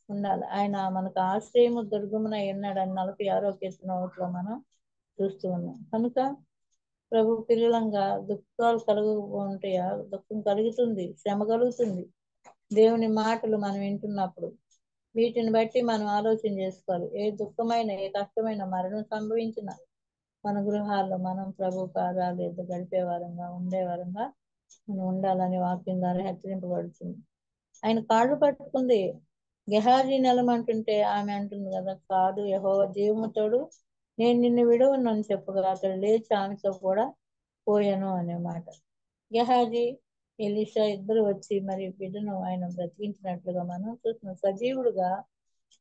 ఉండాలి. ఆయన మనకు ఆశ్రయము దుర్గమున ఉన్నాడని 46వ కీర్తనలో మనం చూస్తూ ఉన్నాం. కనుక ప్రభు పిల్లలంగా దుఃఖాలు కలుగుంటాయా? దుఃఖం కలుగుతుంది, శ్రమ కలుగుతుంది. దేవుని మాటలు మనం వింటున్నప్పుడు వీటిని బట్టి మనం ఆలోచన చేసుకోవాలి. ఏ దుఃఖమైన ఏ కష్టమైన మరణం సంభవించిన మన గృహాల్లో మనం ప్రభు పాదాలు ఎద్దు గడిపే వారంగా ఉండే వారంగా మనం ఉండాలని వాక్యం ద్వారా హెచ్చరింపబడుతుంది. ఆయన కాళ్ళు పట్టుకుంది గెహాజీ నెలమంటుంటే ఆమె అంటుంది కదా, కాదు యెహోవా జీవముతోడు నేను నిన్ను విడవను అని చెప్పగా అతడు లేచి ఆమెతో కూడా పోయాను అనే మాట. గెహాజీ ఎలీషా ఇద్దరు వచ్చి మరి బిడ్డను ఆయన బ్రతికించినట్లుగా మనం చూస్తున్నాం. సజీవుడుగా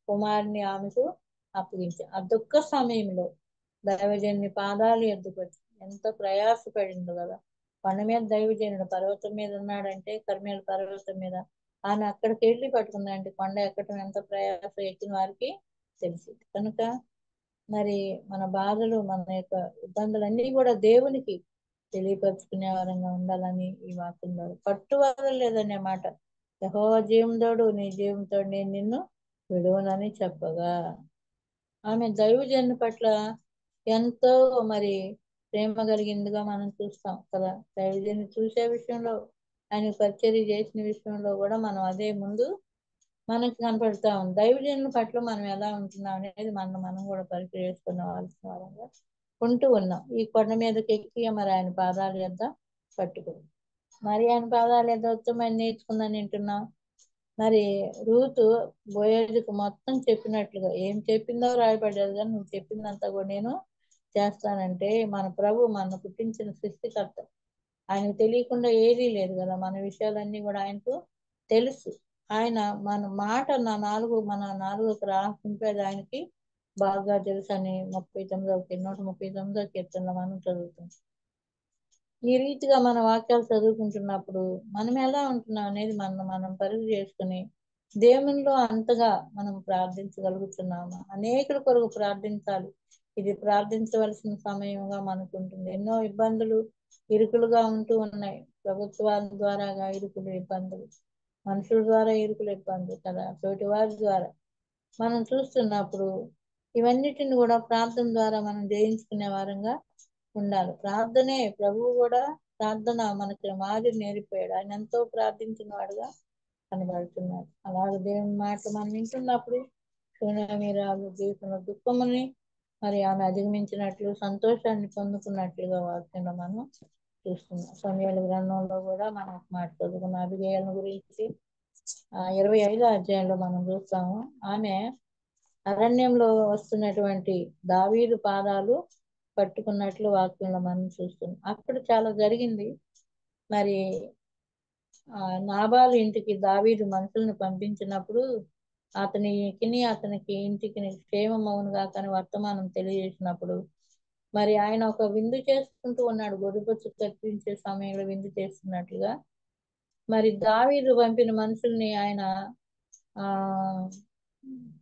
కుమారుని ఆమెకు అప్పగించారు. ఆ దుఃఖ సమయంలో దైవజనుని పాదాలు ఎద్దుకొచ్చి ఎంత ప్రయాసపడిందో కదా. కొండ మీద దైవజనుడు పర్వతం మీద ఉన్నాడంటే, కర్మేల పర్వతం మీద ఆమె అక్కడికి వెళ్ళి పట్టుకుందంటే కొండ ఎక్కడం ఎంత ప్రయాస ఎక్కిన వారికి తెలిసింది. కనుక మరి మన బాధలు మన యొక్క ఇబ్బందులన్నీ కూడా దేవునికి తెలియపరుచుకునే వారంగా ఉండాలని ఈ వాక్యంలో పట్టువదలలేదనే మాట. యెహోవా జీవంతోడు నీ జీవంతో నేను నిన్ను విడువనని చెప్పగా ఆమె దైవజను పట్ల ఎంతో మరి ప్రేమ కలిగిందిగా మనం చూస్తాం కదా. దైవజన్ని చూసే విషయంలో ఆయన పరిచర్య చేసిన విషయంలో కూడా మనం అదే ముందు మనకు కనపడతా ఉంది. దైవజనుల పట్ల మనం ఎలా ఉంటున్నాం అనేది మనం కూడా పరీక్ష చేసుకున్నవలసిన వారంగా ఉంటూ ఉన్నాం. ఈ కొండ మీదకి ఎక్కి మరి ఆయన పాదాల యొద్ద పట్టుకుని మరి ఆయన పాదాల యొద్ద ఉత్తమని నేర్చుకుందని వింటున్నాం. మరి రూతు బోయేజుకు మొత్తం చెప్పినట్లుగా ఏం చెప్పిందో రాయబడ్డది, కానీ నువ్వు చెప్పిందంతా కూడా నేను చేస్తానంటే మన ప్రభు మన పుట్టించిన సృష్టికర్త. ఆయనకు తెలియకుండా ఏదీ లేదు కదా. మన విషయాలన్నీ కూడా ఆయనకు తెలుసు. ఆయన మన మాట మన నాలుగుకు రాకుంపేది ఆయనకి బాగా తెలుసు అని 139 కీర్తనలో మనం చదువుతాం. ఈ రీతిగా మన వాక్యాలు చదువుకుంటున్నప్పుడు మనం ఎలా ఉంటున్నాం అనేది మనం పరీక్ష చేసుకుని దేవునిలో అంతగా మనం ప్రార్థించగలుగుతున్నామా? అనేకుల కొరకు ప్రార్థించాలి. ఇది ప్రార్థించవలసిన సమయంగా మనకు ఉంటుంది. ఎన్నో ఇబ్బందులు ఇరుకులుగా ఉంటూ ఉన్నాయి. ప్రభుత్వాల ద్వారాగా ఇరుకులు ఇబ్బందులు, మనుషుల ద్వారా ఇరుకులు ఇబ్బందులు కదా, తోటి వారి ద్వారా మనం చూస్తున్నప్పుడు ఇవన్నిటిని కూడా ప్రార్థన ద్వారా మనం జయించుకునే వారంగా ఉండాలి. ప్రార్థనే ప్రభువు కూడా ప్రార్థన మనకి మాదిరి నేర్పిపోయాడు. ఆయన ఎంతో ప్రార్థించిన వాడుగా కనబడుతున్నాడు. అలాగే దేవుని మాటలు మనం వింటున్నప్పుడు సునామీరాలు జీవితంలో దుఃఖముని మరి ఆమె అధిగమించినట్లు సంతోషాన్ని పొందుకున్నట్లుగా వాక్యంలో మనం చూస్తున్నాం. సమయాల గ్రంథంలో కూడా మనం ఒక మాట చదువుకున్న అబిగయలను గురించి 25వ అధ్యాయంలో మనం చూస్తాము. ఆమె అరణ్యంలో వస్తున్నటువంటి దావీదు పాదాలు పట్టుకున్నట్లు వాక్యంలో మనం చూస్తున్నాం. అక్కడ చాలా జరిగింది. మరి నాబాలు ఇంటికి దావీదు మనుషులను పంపించినప్పుడు అతనికి ఇంటికి క్షేమమవునుగా కానీ వర్తమానం తెలియజేసినప్పుడు మరి ఆయన ఒక విందు చేసుకుంటూ ఉన్నాడు. గొర్రెపొచ్చు కత్తిరించే సమయంలో విందు చేస్తున్నట్లుగా మరి దావీదు పంపిన మనుషుల్ని ఆయన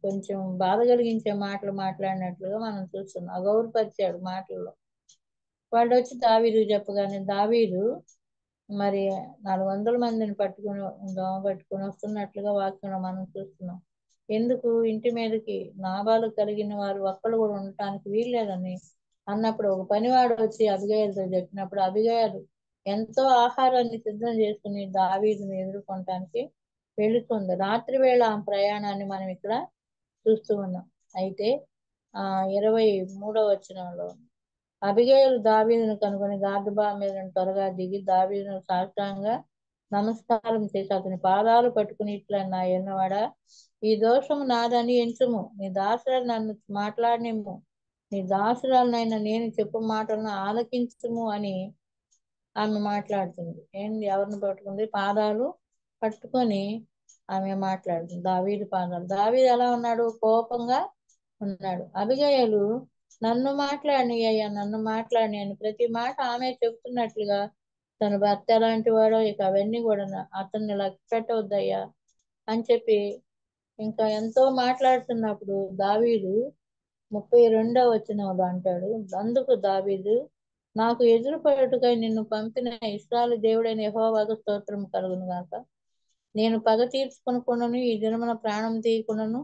కొంచెం బాధ కలిగించే మాటలు మాట్లాడినట్లుగా మనం చూస్తున్నాం. అగౌరపరిచాడు మాటల్లో. వాళ్ళు వచ్చి దావీదు చెప్పగానే దావీదు మరి 400 మందిని పట్టుకుని వస్తున్నట్లుగా వాక్యంలో మనం చూస్తున్నాం. ఎందుకు ఇంటి మీదకి నాబాలు కలిగిన వారు ఒక్కళ్ళు కూడా ఉండటానికి వీల్లేదని అన్నప్పుడు ఒక పనివాడు వచ్చి అబిగయలతో చెప్పినప్పుడు అబిగయలు ఎంతో ఆహారాన్ని సిద్ధం చేసుకుని దావీదుని ఎదుర్కొనటానికి వెళుతుంది. రాత్రి వేళ ఆ ప్రయాణాన్ని మనం ఇక్కడ చూస్తూ ఉన్నాం. అయితే 23వ వచనంలో అబిగయలు దావీదును కనుగొని గాదుబా మీద త్వరగా దిగి దావీదును సాష్టాంగంగా నమస్కారం చేసి అతని పాదాలు పట్టుకుని ఇట్లా, నా ఎన్నవాడా, ఈ దోషము నాదని ఎంచుము, నీ దాసురాలు నన్ను మాట్లాడినేము, నీ దాసురాలనైనా నేను చెప్పు మాటలను ఆలకించుము అని ఆమె మాట్లాడుతుంది. ఎవరిని పట్టుకుంది? పాదాలు పట్టుకొని ఆమె మాట్లాడుతుంది. దావీదు పాదాలు. దావీదు ఎలా ఉన్నాడు? కోపంగా ఉన్నాడు. అబిగయలు నన్ను మాట్లాడిని అయ్యా, నన్ను మాట్లాడిని అని ప్రతి మాట ఆమె చెబుతున్నట్లుగా తన భర్త ఎలాంటి వాడో ఇక అవన్నీ కూడా అతన్ని లెక్క పెట్టవద్దయ్యా అని చెప్పి ఇంకా ఎంతో మాట్లాడుతున్నప్పుడు దావీదు 32వ వచనంలో అంటాడు, అందుకు దావీదు, నాకు ఎదురుపడుటకై నిన్ను పంపిన ఇశ్రాయేలు దేవుడైన యెహోవాకు స్తోత్రం కలుగును గాక. నేను పగ తీర్చుకొనకుండాను ఈ దినమున ప్రాణం తీయకుండాను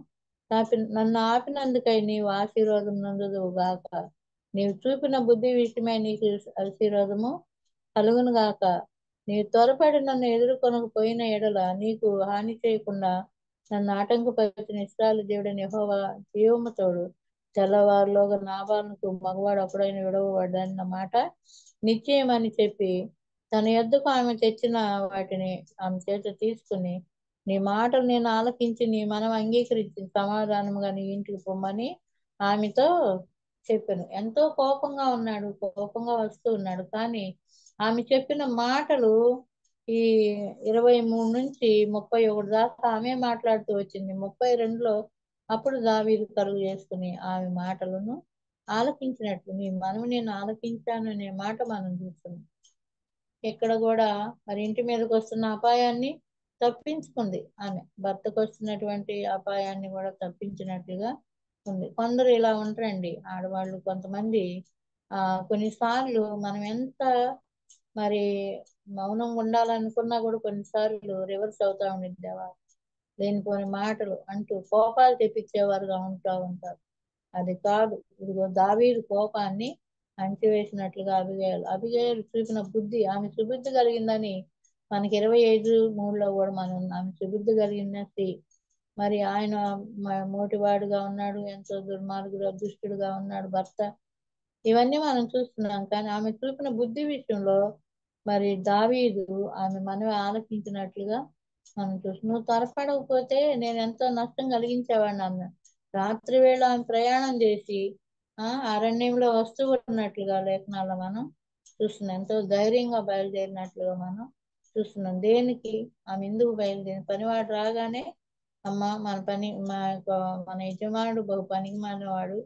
నన్ను ఆపినందుకై నీవు ఆశీర్వాదం నందుదువు గాక. నీవు చూపిన బుద్ధి విషయమై నీకు ఆశీర్వాదము కలుగును గాక. నీవు త్వరపడి నన్ను ఎదుర్కొనకపోయిన ఎడల నీకు హాని చేయకుండా నన్ను ఆటంకపరిచిన ఇశ్రాయేలు దేవుడైన యెహోవా జీవము తోడు. తెల్లవారులోగా నాబాలుకు మగవాడు అప్పుడైన విడవబడ్డాన్న మాట నిశ్చయమని చెప్పి తన యొద్దకు ఆమె తెచ్చిన వాటిని ఆమె చేత తీసుకుని, నీ మాటలు నేను ఆలకించి నీ మనం అంగీకరించి సమాధానముగా నీ ఇంటికి పొమ్మని ఆమెతో చెప్పాను. ఎంతో కోపంగా ఉన్నాడు, కోపంగా వస్తూ ఉన్నాడు. కానీ ఆమె చెప్పిన మాటలు ఈ 23 నుంచి 31 దాకా ఆమె మాట్లాడుతూ వచ్చింది. 32లో అప్పుడు దావీదు కలుగు చేసుకుని ఆమె మాటలను ఆలకించినట్లు నీ మనవి నేను ఆలకించాను అనే మాట మనం చూస్తున్నాం. ఇక్కడ కూడా మరి ఇంటి మీదకి వస్తున్న అపాయాన్ని తప్పించుకుంది ఆమె. భర్తకు వస్తున్నటువంటి అపాయాన్ని కూడా తప్పించినట్లుగా ఉంది. కొందరు ఇలా ఉంటారండి ఆడవాళ్ళు. కొంతమంది కొన్నిసార్లు మనం ఎంత మరి మౌనంగా ఉండాలనుకున్నా కూడా కొన్నిసార్లు రివర్స్ అవుతా ఉండిద్ది. లేనిపోని మాటలు అంటూ కోపాలు తెప్పించేవారుగా ఉంటూ ఉంటారు. అది కాదు. ఇదిగో దావీదు కోపాన్ని అణిచివేసినట్లుగా అబిగయలు చూపిన బుద్ధి, ఆమె సుబుద్ధి కలిగిందని మనకి 25:3లో కూడా మనం ఆమె సుబుద్ధి కలిగిన స్త్రీ. మరి ఆయన మోటివాడుగా ఉన్నాడు, ఎంతో దుర్మార్గుడు దుష్టుడుగా ఉన్నాడు భర్త. ఇవన్నీ మనం చూస్తున్నాం. కానీ ఆమె చూపిన బుద్ధి విషయంలో మరి దావీదు ఆమె మనవి ఆలకించినట్లుగా మనం చూస్తున్నాం. నువ్వు త్వరపడకపోతే నేను ఎంతో నష్టం కలిగించేవాడిని ఆమె. రాత్రి వేళ ఆమె ప్రయాణం చేసి అరణ్యంలో వస్తూ ఉన్నట్లుగా లేఖనాల్లో మనం చూస్తున్నాం. ఎంతో ధైర్యంగా బయలుదేరినట్లుగా మనం చూస్తున్నాం. దేనికి ఆమె ఎందుకు బయలుదేరి? పనివాడు రాగానే అమ్మ మన యజమానుడు బహు పనికి మాలినవాడు,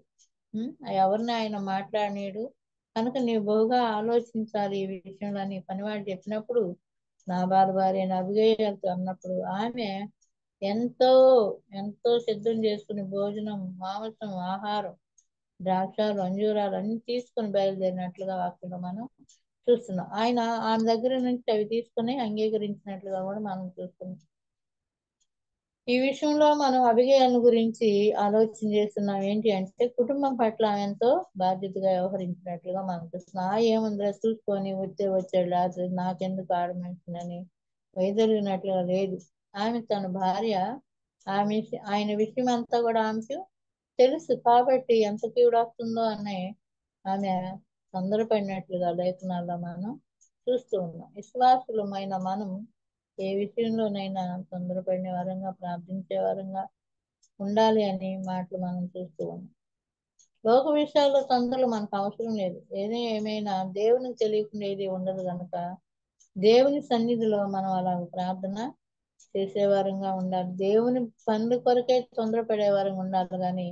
ఎవరిని ఆయన మాట్లాడినాడు కనుక నీవు బహుగా ఆలోచించాలి ఈ విషయంలో నీ పనివాడు చెప్పినప్పుడు, నాబాలు భార్య అబిగయీలు అన్నప్పుడు ఆమె ఎంతో ఎంతో సిద్ధం చేసుకుని భోజనం, మాంసం, ఆహారం, ద్రాక్షాలు, అంజూరాలు అన్ని తీసుకుని బయలుదేరినట్లుగా వాక్యంలో మనం చూస్తున్నాం. ఆయన ఆమె దగ్గర నుంచి అవి తీసుకుని అంగీకరించినట్లుగా కూడా మనం చూస్తున్నాం. ఈ విషయంలో మనం అబిగయీలు గురించి ఆలోచన చేస్తున్నాం. ఏంటి అంటే కుటుంబం పట్ల ఆమె ఎంతో బాధ్యతగా వ్యవహరించినట్లుగా మనం చూస్తున్నాం. ఏముందిరా చూసుకొని వచ్చాడు రాత్రి నాకెందుకు ఆడమనిషినని వైదొలిగినట్లుగా లేదు. ఆమె తన భార్య, ఆయన విషయం అంతా కూడా ఆమెకు తెలుసు కాబట్టి ఎంత కీడు వస్తుందో అనే ఆమె తొందరపడినట్లుగా లేఖనాల్లో మనం చూస్తూ ఉన్నాం. విశ్వాసులమైన మనం ఏ విషయంలోనైనా తొందరపడిన వారంగా, ప్రార్థించే వారంగా ఉండాలి అని మాటలు మనం చూస్తూ ఉన్నాం. లోక విషయాల్లో తొందరలు మనకు అవసరం లేదు. ఏమైనా దేవునికి తెలియకుండా ఏది ఉండదు కనుక దేవుని సన్నిధిలో మనం అలా ప్రార్థన చేసేవారంగా ఉండాలి. దేవుని పనుల కొరకే తొందరపడే వారంగా ఉండాలి. కానీ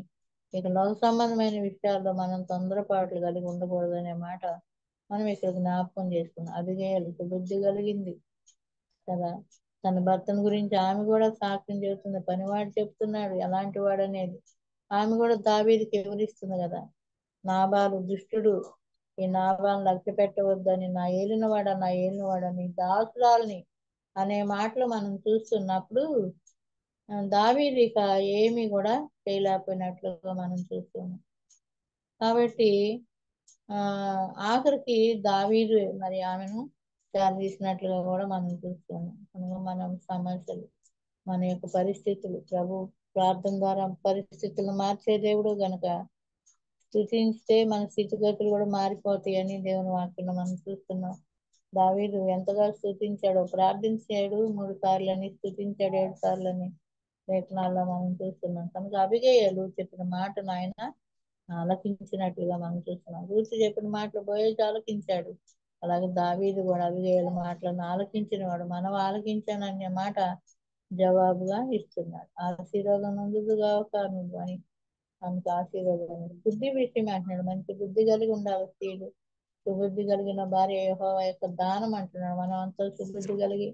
ఇక లోక సంబంధమైన విషయాల్లో మనం తొందరపాట్లు కలిగి ఉండకూడదు అనే మాట మనం ఇక్కడ జ్ఞాపకం చేసుకున్నాం. అబిగయీలు బుద్ధి కలిగింది కదా. తన భర్తను గురించి ఆమె కూడా సాక్ష్యం చెబుతుంది. పనివాడు చెప్తున్నాడు ఎలాంటి వాడు అనేది. ఆమె కూడా దావీదుకి వివరిస్తుంది కదా. నాబాలు దుష్టుడు, ఈ నాబాలను లక్ష్య పెట్టవద్దని, నా ఏలినవాడని దాసురాలని అనే మాటలు మనం చూస్తున్నప్పుడు దావీదు ఇక ఏమీ కూడా చేయలేకపోయినట్లుగా మనం చూస్తున్నాం. కాబట్టి ఆఖరికి దావీదు మరి ఆమెను తీసినట్లుగా కూడా మనం చూస్తున్నాం. కనుక మనం సమస్యలు, మన యొక్క పరిస్థితులు ప్రభు ప్రార్థన ద్వారా పరిస్థితులు మార్చే దేవుడు గనుక స్తుతించితే మన స్థితిగతులు కూడా మారిపోతాయి అని దేవుని వాక్యంలో మనం చూస్తున్నాం. దావీదు ఎంతగా స్తుతించాడో, ప్రార్థించాడు 3 సార్లని, స్తుతించాడు 7 సార్లని లేఖనాల్లో మనం చూస్తున్నాం. కనుక అబిగయీలు చెప్పిన మాటను ఆయన ఆలకించినట్లుగా మనం చూస్తున్నాం. రూతు చెప్పిన మాటలు బోయజు ఆలకించాడు. అలాగే దావీదు కూడా అబిగయీలు మాటలను ఆలకించిన వాడు. మనం ఆలకించాననే మాట జవాబుగా ఇస్తున్నాడు. ఆశీర్వాదం నందుగా నువ్వు అని మనకు ఆశీర్వాదం. బుద్ధి విషయం అంటున్నాడు. మంచి బుద్ధి కలిగి ఉండాలి స్త్రీలు. సుబుద్ధి కలిగిన భార్య యెహోవా యొక్క దానం అంటున్నాడు. మనం అంతా సుబుద్ధి కలిగి,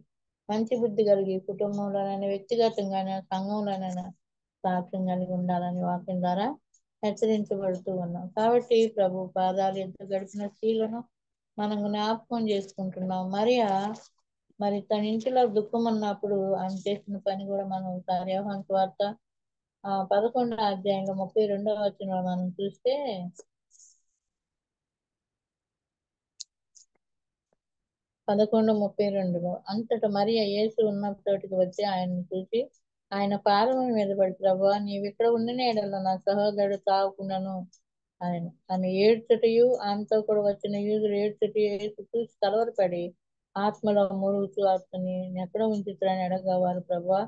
మంచి బుద్ధి కలిగి కుటుంబంలోనైనా, వ్యక్తిగతంగానైనా, సంఘంలోనైనా సాక్ష్యం కలిగి ఉండాలని వాక్యం ద్వారా హెచ్చరించబడుతూ ఉన్నాం. కాబట్టి ప్రభు పాదాలు ఎదురు గడిపిన స్త్రీలను మనం జ్ఞాపకం చేసుకుంటున్నాం. మరి తన ఇంటిలో దుఃఖం ఉన్నప్పుడు ఆమె చేసిన పని కూడా మనం ఒకసారి యోహాను సువార్త 11వ అధ్యాయంలో 32వ వచనంలో మనం చూస్తే 11:32లో అంతటా మరియ యేసు ఉన్న చోటికి వచ్చి ఆయన్ని చూసి ఆయన పాదముల మీద పడి, ప్రభువా నీవు ఇక్కడ ఉండిన యెడల నా సహోదరుడు చావకుండాను ఆయన ఆమె ఏడ్చుటయు ఆమెతో కూడా వచ్చిన యూదులు ఏడ్చుటయు యేసు చూసి కలవరపడి ఆత్మలో మూలుగుతూ అతన్ని ఎక్కడ ఉంచుతారని అడగా వారు, ప్రభువా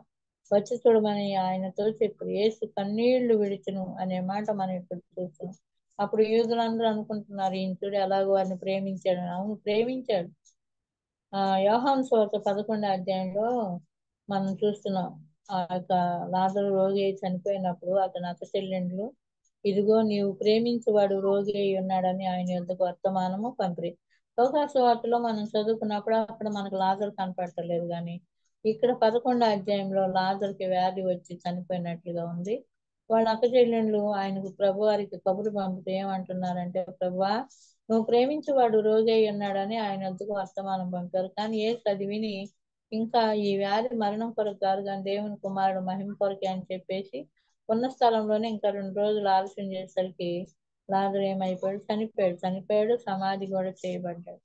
వచ్చి చూడమని ఆయనతో చెప్పారు. యేసు కన్నీళ్లు విడిచును అనే మాట మనం ఇక్కడ చూస్తున్నాం. అప్పుడు యూదులందరూ అనుకుంటున్నారు, ఈయన చూడు ఎలాగో వారిని ప్రేమించాడు. అవును, ప్రేమించాడు. యోహాను సువార్త 11వ అధ్యాయంలో మనం చూస్తున్నాం. ఆ యొక్క లాజరు రోగి అయి చనిపోయినప్పుడు అతని అక్క చెల్లెండ్లు, ఇదిగో నీవు ప్రేమించువాడు రోగి అయి ఉన్నాడని ఆయన యొద్దకు వర్తమానము పంపిరి. లోకాసు వార్తలో మనం చదువుకున్నప్పుడు అక్కడ మనకు లాజరు కనపడతలేదు, కానీ ఇక్కడ 11వ అధ్యాయంలో లాజరుకి వ్యాధి వచ్చి చనిపోయినట్లుగా ఉంది. వాళ్ళ అక్క చెల్లెండ్లు ఆయనకు ప్రభు వారికి కబురు పంపితే ఏమంటున్నారంటే, ప్రభువా నువ్వు ప్రేమించువాడు రోగి అయి ఉన్నాడని ఆయన వద్దకు వర్తమానం పంపారు. కానీ యేసు అది విని, ఇంకా ఈ వ్యాధి మరణం కొరకు కాదు కానీ దేవుని కుమారుడు మహిమ కొరకే అని చెప్పేసి ఉన్న స్థలంలోనే ఇంకా 2 రోజులు ఆలస్యం చేసేసరికి లాజరు ఏమైపోయాడు, చనిపోయాడు. సమాధి కూడా చేయబడ్డాడు.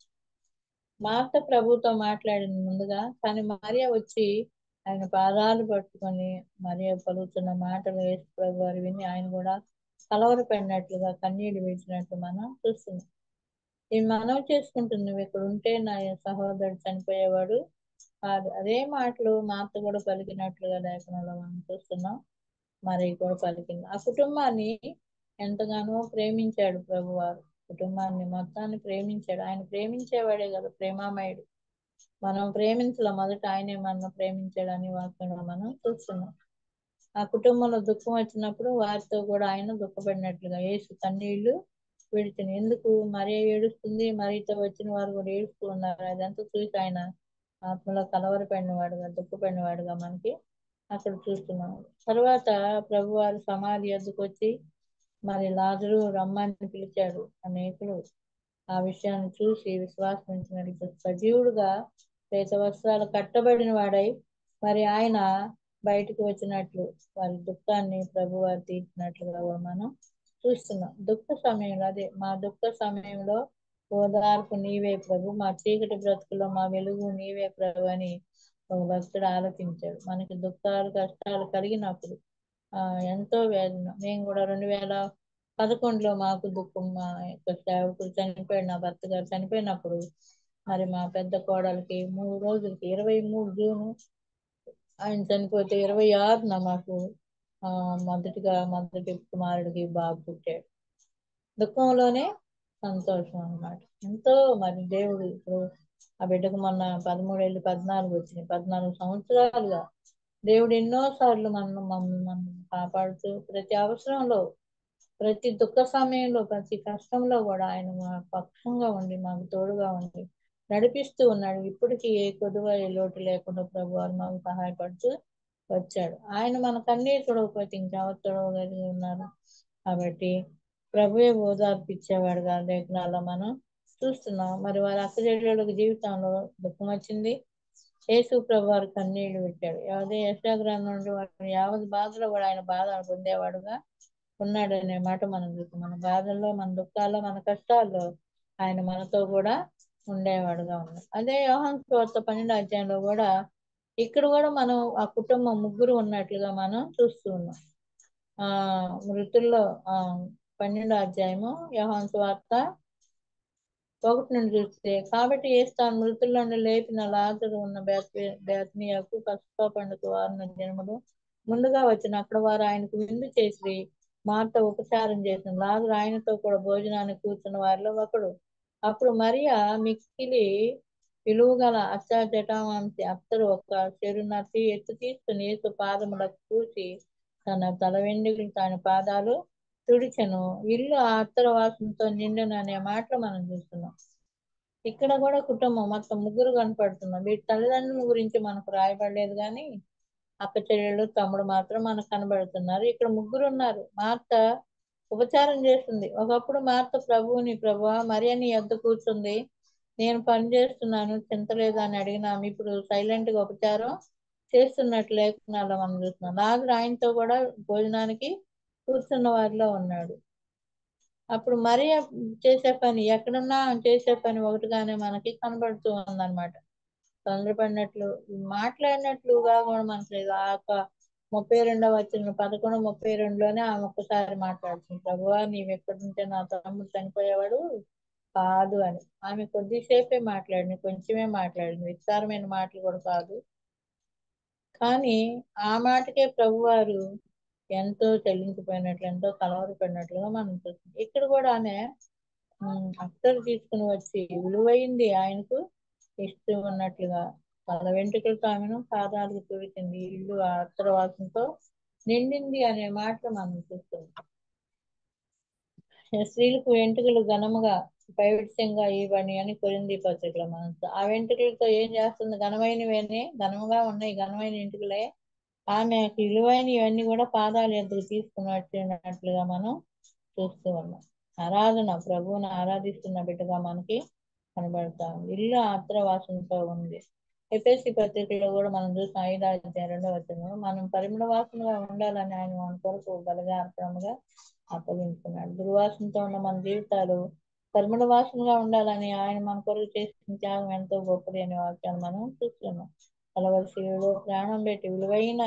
మార్త ప్రభుతో మాట్లాడింది ముందుగా, కానీ మరియ వచ్చి ఆయన పాదాలు పట్టుకొని మరియ పలుకుతున్న మాటలు యేసు ప్రభు వారు విని ఆయన కూడా కలవరపడినట్లుగా కన్నీళ్లు విడిచినట్టు మనం చూస్తున్నాం. ఈ మనవి చేసుకుంటుంది, నువ్వు ఇక్కడ ఉంటే నా సహోదరుడు చనిపోయేవాడు. అదే మాటలు మార్త కూడా పలికినట్లుగా లేఖనంలో మనం చూస్తున్నాం. మరి కూడా పలికింది. ఆ కుటుంబాన్ని ఎంతగానో ప్రేమించాడు ప్రభువారు. కుటుంబాన్ని మొత్తాన్ని ప్రేమించాడు. ఆయన ప్రేమించేవాడే కదా ప్రేమామయుడు. మనం ప్రేమించలే, మొదట ఆయనే మనం ప్రేమించాడని వాక్యంలో మనం చూస్తున్నాం. ఆ కుటుంబంలో దుఃఖం వచ్చినప్పుడు వారితో కూడా ఆయన దుఃఖపడినట్లుగా యేసు కన్నీళ్లు విడిచిన. ఎందుకు మరియ ఏడుస్తుంది, మరియతో వచ్చిన వారు కూడా ఏడుస్తూ ఉన్నారు. అదంతా చూసి ఆయన ఆత్మలో కలవరపడినవాడుగా దుఃఖపడినవాడుగా మనకి అక్కడ చూస్తున్నాం. తర్వాత ప్రభువారు సమాధి ఎద్దుకు వచ్చి మరి లాజరు రమ్మని పిలిచాడు. అనేకులు ఆ విషయాన్ని చూసి విశ్వాసం ఉంచినట్లు సజీవుడుగా శ్వేత వస్త్రాలు కట్టబడిన వాడై మరి ఆయన బయటకు వచ్చినట్లు వారి దుఃఖాన్ని ప్రభువారు తీర్చినట్లుగా మనం చూస్తున్నాం. దుఃఖ సమయంలో అదే మా దుఃఖ సమయంలో ఓదార్పు నీవే ప్రభు, మా చీకటి బ్రతుకులో మా వెలుగు నీవే ప్రభు అని ఒక భక్తుడు ఆలోచించాడు. మనకి దుఃఖాలు కష్టాలు కలిగినప్పుడు ఎంతో వేదన. మేము కూడా 2011లో మాకు దుఃఖం, మా యొక్క సేవకుడు చనిపోయాడు, నా భర్త గారు చనిపోయినప్పుడు మరి మా పెద్ద కోడలికి 3 రోజులకి 23 జూను ఆయన చనిపోతే 26న మాకు మొదటి కుమారుడికి బాబు పుట్టాడు. దుఃఖంలోనే సంతోషం అన్నమాట. ఎంతో మరి దేవుడు ఇప్పుడు ఆ బిడ్డకు మొన్న 13 ఏళ్ళు 14 వచ్చినాయి. 14 సంవత్సరాలుగా దేవుడు ఎన్నోసార్లు మమ్మల్ని కాపాడుతూ ప్రతి అవసరంలో, ప్రతి దుఃఖ సమయంలో, ప్రతి కష్టంలో కూడా ఆయన మా పక్షంగా ఉండి మాకు తోడుగా ఉండి నడిపిస్తూ ఉన్నాడు. ఇప్పటికీ ఏ కొదువ ఏ లోటు లేకుండా ప్రభు వారు మాకు సహాయపడుతూ వచ్చాడు. ఆయన మన కన్నీరు చూడకపోతే ఇంకెవరు చూడగలిగి ఉన్నారు. కాబట్టి ప్రభువే ఓదార్పిచ్చేవాడుగా లేఖనాల్లో మనం చూస్తున్నాం. మరి వారి అక్క చెల్లెళ్ళకి జీవితంలో దుఃఖం వచ్చింది. యేసు ప్రభు వారు కన్నీళ్లు పెట్టాడు. అదే యెషయా గ్రంథం నుండి వాడు యావత్ బాధలో కూడా ఆయన బాధ పొందేవాడుగా ఉన్నాడు అనే మాట మనం చూస్తాం. మన బాధల్లో, మన దుఃఖాల్లో, మన కష్టాల్లో ఆయన మనతో కూడా ఉండేవాడుగా ఉన్నాడు. అదే యోహాను సువార్త 12వ అధ్యాయంలో కూడా ఇక్కడ కూడా మనం ఆ కుటుంబం ముగ్గురు ఉన్నట్లుగా మనం చూస్తూ ఉన్నాం. మృతుల్లో 12వ అధ్యాయము యోహాను సువార్త 1 నుండి చూస్తే, కాబట్టి యేసు తాను మృతుల్లో నుండి లేపిన లాజరు ఉన్న బేతనియకు పస్కా పండుగ వారం దినములు ముందుగా వచ్చిన అక్కడ వారు ఆయనకు విందు చేసి మార్త ఉపచారం చేసిన. లాజరు ఆయనతో కూడా భోజనానికి కూర్చున్న వారిలో ఒకడు. అప్పుడు మరియా మిక్కిలి విలువగల జటామాంసి అత్తరు ఒక చెరునర్తి ఎత్తు తీసుకుని యేసు పాదములకు పూసి తన తల వెంట్రుకలు తన పాదాలు తుడిచెను. ఇల్లు ఆ అత్తరు వాసనతో నిండును అనే మాటలు మనం చూస్తున్నాం. ఇక్కడ కూడా కుటుంబం మొత్తం ముగ్గురు కనపడుతున్నాం. వీటి తల్లిదండ్రుల గురించి మనకు రాయబడలేదు, కానీ అక్క చెల్లెళ్ళు తమ్ముడు మాత్రం మనకు కనబడుతున్నారు. ఇక్కడ ముగ్గురు ఉన్నారు. మార్త ఉపచారం చేస్తుంది. ఒకప్పుడు మార్త ప్రభువా మరియ నీ యొద్ద కూర్చుంది, నేను పని చేస్తున్నాను చింతలేదు అని అడిగినాము. ఇప్పుడు సైలెంట్ గా ఉపచారం చేస్తున్నట్లు లేఖనాల్లో మనం చూస్తున్నాం. లాజరు ఆయనతో కూడా భోజనానికి కూర్చున్న వారిలో ఉన్నాడు. అప్పుడు మరియ చేసే పని ఎక్కడున్నా చేసే పని ఒకటిగానే మనకి కనబడుతూ ఉందన్నమాట. తొందరపడినట్లు మాట్లాడినట్లుగా కూడా మనకు లేదు. ఆ యొక్క 32 11:32లోనే ఆమె ఒక్కసారి మాట్లాడుతుంది, ప్రభువా నీవు ఎక్కడుంటే నా తమ్ముడు చనిపోయేవాడు కాదు అని. ఆమె కొద్దిసేపే మాట్లాడింది, కొంచెమే మాట్లాడింది, విస్తారమైన మాటలు కూడా కాదు. కానీ ఆ మాటకే ప్రభువారు ఎంతో చెల్లించిపోయినట్లు, ఎంతో కలవరపడినట్లుగా మనం చూస్తాం. ఇక్కడ కూడా ఆమె అత్తరు తీసుకుని వచ్చి విలువైంది ఆయనకు ఇస్తూ ఉన్నట్లుగా తల వెంట్రుకలతో ఆమెను పాదాలకు తుడిచింది, ఇల్లు ఆ అత్తరు వాసనతో నిండింది అనే మాట మనం చూస్తున్నాం. స్త్రీలకు వెంట్రుకలు ఘనముగా పైవిత్యంగా ఇవ్వని అని కొరింథీ పత్రికలో మనం ఆ వెంట్రుకలతో ఏం చేస్తుంది, ఘనమైనవన్నీ ఘనముగా ఉన్నాయి, ఘనమైన వెంట్రుకలే ఆమె విలువైన ఇవన్నీ కూడా పాదాలు ఎదురు తీసుకుని వచ్చినట్లుగా మనం చూస్తూ ఉన్నాం. ఆరాధన, ప్రభువును ఆరాధిస్తున్న బిడ్డగా మనకి కనబడతా ఉంది. ఇల్లు ఆత్ర వాసనతో ఉంది. ఎఫెసీ పత్రికలో కూడా మనం చూసిన 5వ అధ్యాయం 2వ వచనంలో మనం పరిమళ వాసనగా ఉండాలని ఆయన మన కొరకు బలిగా అర్పణగా అప్పగించుకున్నాడు. దుర్వాసనతో ఉన్న మన జీవితాలు పరిమళ వాసనగా ఉండాలని ఆయన మన కొరకు చేసిన త్యాగం ఎంతో గొప్పది అనే వాక్యాన్ని మనం చూస్తున్నాం. కలవరిశీలలో ప్రాణం పెట్టి విలువైన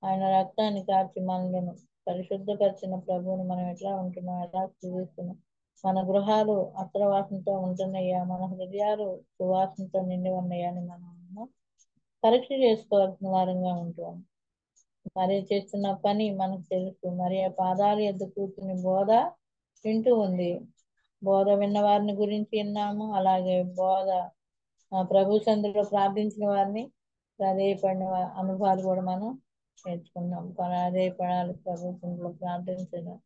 ఆయన రక్తాన్ని కార్చి మనలను పరిశుద్ధపరిచిన ప్రభువుని మనం ఎట్లా ఉంటున్నాం, ఎలా స్థుతిస్తున్నాం. మన గృహాలు అత్తర వాసనతో ఉంటున్నాయా, మన హృదయాలు సువాసనతో నిండి ఉన్నాయా అని మనం పరీక్ష చేసుకోవాల్సిన వారంగా ఉంటాం. మరి చేస్తున్న పని మనకు తెలుసు. మరి ఆ పాదాలు ఎద్దు కూర్చుని బోధ వింటూ ఉంది. బోధ విన్న వారిని గురించి విన్నాము. అలాగే బోధ ప్రభు సందులో ప్రార్థించిన వారిని ప్రాధేయపడిన అనుభవాలు కూడా మనం నేర్చుకున్నాం. ప్రాధేయపడాలి ప్రభు సందులో ప్రార్థించడం.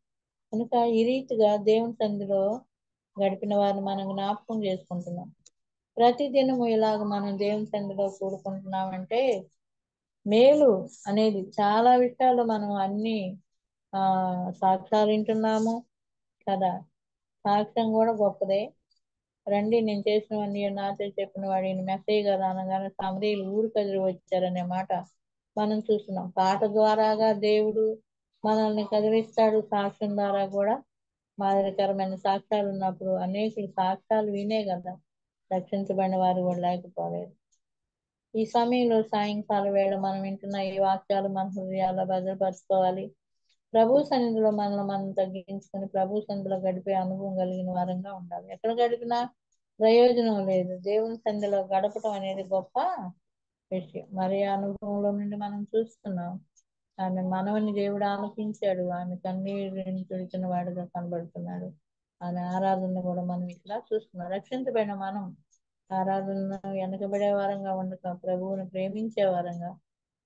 కనుక ఈ రీతిగా దేవుని సందులో గడిపిన వారిని మనం జ్ఞాపకం చేసుకుంటున్నాం. ప్రతిదినము ఇలాగ మనం దేవుని సందులో కూడుకుంటున్నామంటే మేలు అనేది చాలా విషయాలు మనం అన్ని సాక్ష్యాలు వింటున్నాము కదా. సాక్ష్యం కూడా గొప్పదే. రండి నేను చేసినవన్నీ నాతో చెప్పిన వాడి మెసేజ్ కదా అనగానే సమరీలు ఊరు కదిలి వచ్చారనే మాట మనం చూస్తున్నాం. పాట ద్వారాగా దేవుడు మనల్ని కదిలిస్తాడు. సాక్ష్యం ద్వారా కూడా మాదిరికరమైన సాక్ష్యాలు ఉన్నప్పుడు అనేకులు సాక్ష్యాలు వినే కదా రక్షించబడిన వారు కూడా లేకపోలేదు. ఈ సమయంలో సాయంకాల వేళ మనం వింటున్న ఈ వాక్యాలు మన హృదయాల్లో భద్రపరచుకోవాలి. ప్రభు సన్నిధిలో మనం తగ్గించుకొని ప్రభు సన్నిధిలో గడిపే అనుభవం కలిగిన వారంగా ఉండాలి. ఎక్కడ గడిపినా ప్రయోజనం లేదు. దేవుని సన్నిధిలో గడపటం అనేది గొప్ప విషయం. మరి అనుభవంలో నుండి మనం చూస్తున్నాం, ఆమె మనవని దేవుడు ఆలకించాడు. ఆమె కన్నీరుని తుడిచిన వాడుగా కనబడుతున్నాడు. ఆమె ఆరాధన కూడా మనం ఇక్కడ చూస్తున్నాం. రక్షించబడిన మనం ఆరాధన వెనకబడే వారంగా ఉండక ప్రభువుని ప్రేమించే వారంగా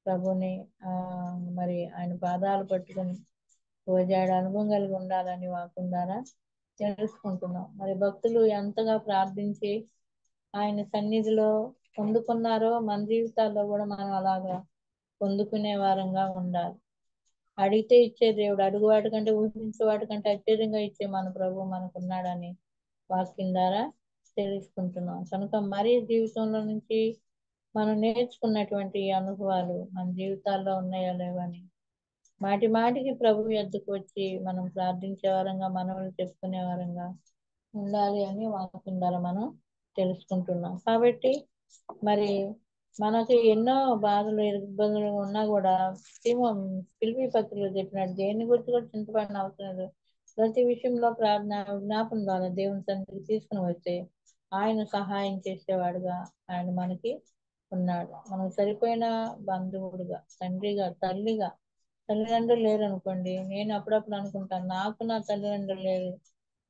ప్రభుని మరి ఆయన పాదాలు పట్టుకొని పూజాడు అనుభవం కలిగి ఉండాలని వాక్యం ద్వారా తెలుసుకుంటున్నాం. మరి భక్తులు ఎంతగా ప్రార్థించి ఆయన సన్నిధిలో పొందుకున్నారో మన జీవితాల్లో కూడా మనం అలాగా పొందుకునే వారంగా ఉండాలి. అడిగితే ఇచ్చే దేవుడు, అడుగు వాటికంటే ఊహించే వాటికంటే అత్యధికంగా ఇచ్చే మన ప్రభు మనకున్నాడని వాక్యం ద్వారా తెలుసుకుంటున్నాం. కనుక మరీ జీవితంలో నుంచి మనం నేర్చుకున్నటువంటి అనుభవాలు మన జీవితాల్లో ఉన్నాయో లేవని మాటి మాటికి ప్రభు యొద్దకు వచ్చి మనం ప్రార్థించే వారంగా, మనవులు చెప్పుకునే వారంగా ఉండాలి అని వాక్యం ద్వారా మనం తెలుసుకుంటున్నాం. కాబట్టి మరి మనకి ఎన్నో బాధలు ఇబ్బందులు ఉన్నా కూడా ఫిలిప్పీ పత్రికలో చెప్పినట్టు దేని గురించి కూడా చింతపడిన అవసరం లేదు. ప్రతి విషయంలో ప్రార్థన జ్ఞాపన ద్వారా దేవుని సన్నిధికి తీసుకుని వస్తే ఆయన సహాయం చేసేవాడుగా ఆయన మనకి ఉన్నాడు. మనకు సరిపోయిన బంధువుడుగా, తండ్రిగా, తల్లిగా. తల్లిదండ్రులు లేరు అనుకోండి, నేను అప్పుడప్పుడు అనుకుంటాను నాకు నా తల్లిదండ్రులు లేరు,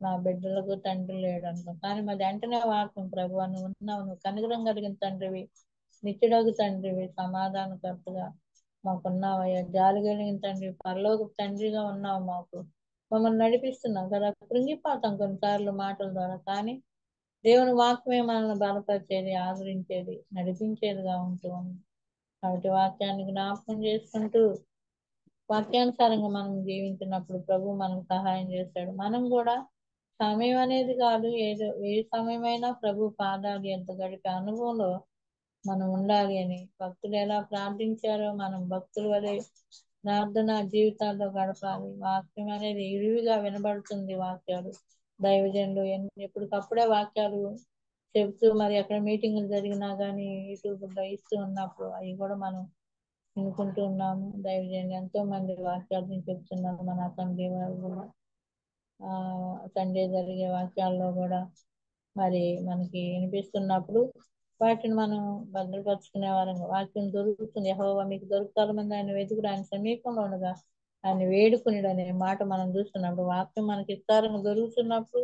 నా బిడ్డలకు తండ్రి లేడు అనుకో. కానీ మరి వెంటనే వాక్యం ప్రభు నువ్వు ఉన్నావు, నువ్వు కనుగరం కలిగిన తండ్రివి, నిత్యుడగు తండ్రివి, సమాధానకర్తగా మాకున్నావయ్యా, జాలి కలిగిన తండ్రి, పరలోక తండ్రిగా ఉన్నావు, మాకు మమ్మల్ని నడిపిస్తున్నావు కదా. కృంగిపోతాం కొన్నిసార్లు మాటల ద్వారా, కానీ దేవుని వాక్యమే మనల్ని బలపరిచేది, ఆదరించేది, నడిపించేదిగా ఉంటుంది. కాబట్టి వాక్యాన్ని జ్ఞాపకం చేసుకుంటూ వాక్యానుసారంగా మనం జీవించినప్పుడు ప్రభు మనకు సహాయం చేస్తాడు. మనం కూడా సమయం అనేది కాదు, ఏ సమయమైనా ప్రభు పాదాలు ఎంత గడిపే అనుభవంలో మనం ఉండాలి అని భక్తులు ఎలా ప్రార్థించారో మనం భక్తుల వలె ప్రార్థన జీవితాల్లో గడపాలి. వాక్యం అనేది ఇరువిగా వినబడుతుంది. వాక్యాలు దైవజనులు ఎప్పటికప్పుడే వాక్యాలు చెబుతూ మరి అక్కడ మీటింగులు జరిగినా కానీ యూట్యూబ్లో ఇస్తూ ఉన్నప్పుడు అవి కూడా మనం వినుకుంటూ ఉన్నాము. దైవజనులు ఎంతో మంది వాక్యాలను చెప్తున్నారు. మన తండ్రి వారు కూడా సండే జరిగే వాక్యాల్లో కూడా మరి మనకి వినిపిస్తున్నప్పుడు వాటిని మనం భద్రపరుచుకునే వారంగా వాక్యం దొరుకుతుంది. యెహోవా మీకు దొరుకుతామంది, ఆయన వెతుకుడు, ఆయన సమీపంలో ఉండగా ఆయన వేడుకునిడు అనే మాట మనం చూస్తున్నప్పుడు, వాక్యం మనకి ఇస్తారంగా దొరుకుతున్నప్పుడు,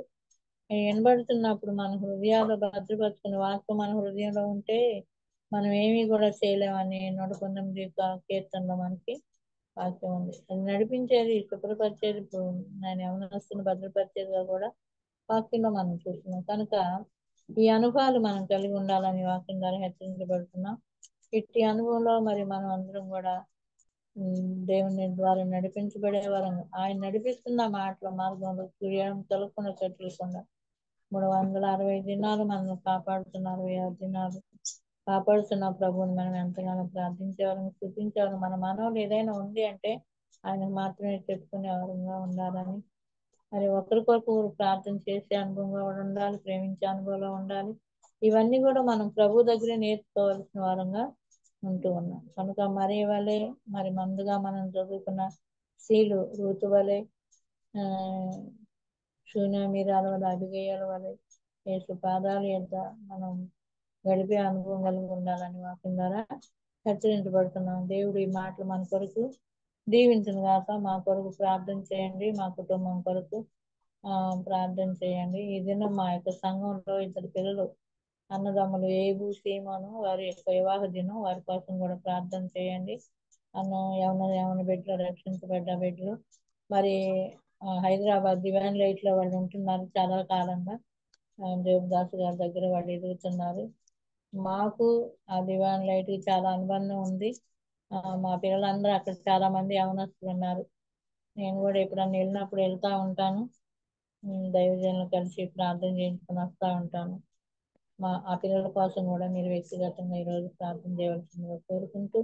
వినబడుతున్నప్పుడు మన హృదయాల్లో భద్రపరుచుకునే వాక్యం మన హృదయంలో ఉంటే మనం ఏమీ కూడా చేయలేమని 119 కీర్తనలో మనకి వాక్యం ఉంది. అది నడిపించేది, శుభ్రపరిచేది, ఆయన యవనస్తుని భద్రపరిచేదిగా కూడా వాక్యంలో మనం చూస్తున్నాం. కనుక ఈ అనుభవాలు మనం కలిగి ఉండాలని వాక్యం ద్వారా హెచ్చరించబడుతున్నాం. ఇట్టి అనుభవంలో మరి మనం అందరం కూడా దేవుని ద్వారా నడిపించబడే వారం, ఆయన నడిపిస్తున్న మాటల మార్గంలో సూర్యం తొలగకుండా చెట్లకుండా 365 దినాలు మనం కాపాడుతున్నారు. 66 దినాలు కాపాడుతున్న ప్రభువుని మనం ఎంతగానో ప్రార్థించేవారు, స్తుతించేవారు. మన మనవులు ఏదైనా ఉంది అంటే ఆయన మాత్రమే చెప్పుకునే వారంగా ఉండాలని, మరి ఒకరికొకరు ప్రార్థన చేసే అనుభవంగా ఉండాలి, ప్రేమించే అనుభవంలో ఉండాలి. ఇవన్నీ కూడా మనం ప్రభు దగ్గరే నేర్చుకోవాల్సిన వారంగా ఉంటూ ఉన్నాం. కనుక మరి వలె మరి ముందుగా మనం చదువుకున్న స్త్రీలు రూతు వలె, షూనేమీరాల వలె, అబిగయీల వలె యేసు పాదాల యొద్ద మనం గడిపే అనుభవం కలిగి ఉండాలని వాక్యం ద్వారా హెచ్చరించబడుతున్నాం. దేవుడు ఈ మాటలు మన కొరకు దీవించిన గాక. మా కొరకు ప్రార్థన చేయండి, మా కుటుంబం కొరకు ప్రార్థన చేయండి. ఈ దినం మా యొక్క సంఘంలో 2 పిల్లలు అన్నదమ్ములు ఏబు సీమోను వారి యొక్క వివాహ దినం, వారి కోసం కూడా ప్రార్థన చేయండి. యవన బిడ్డలు, రక్షించబడ్డ బిడ్డలు మరి హైదరాబాద్ డివైన్ లైట్ లో వాళ్ళు ఉంటున్నారు. చాలా కాలంగా దేవదాసు గారి దగ్గర వాళ్ళు ఎదుగుతున్నారు. మాకు ఆ డివైన్ లైట్ కి చాలా అనుబంధం ఉంది. మా పిల్లలందరూ అక్కడ చాలా మంది యవనస్తులు ఉన్నారు. నేను కూడా ఎప్పుడన్నా వెళ్ళినప్పుడు వెళ్తా ఉంటాను. దైవజనులు కలిసి ప్రార్థన చేయించుకొని వస్తూ ఉంటాను. ఆ పిల్లల కోసం కూడా మీరు వ్యక్తిగతంగా ఈరోజు ప్రార్థన చేయవలసిందిగా కోరుకుంటూ,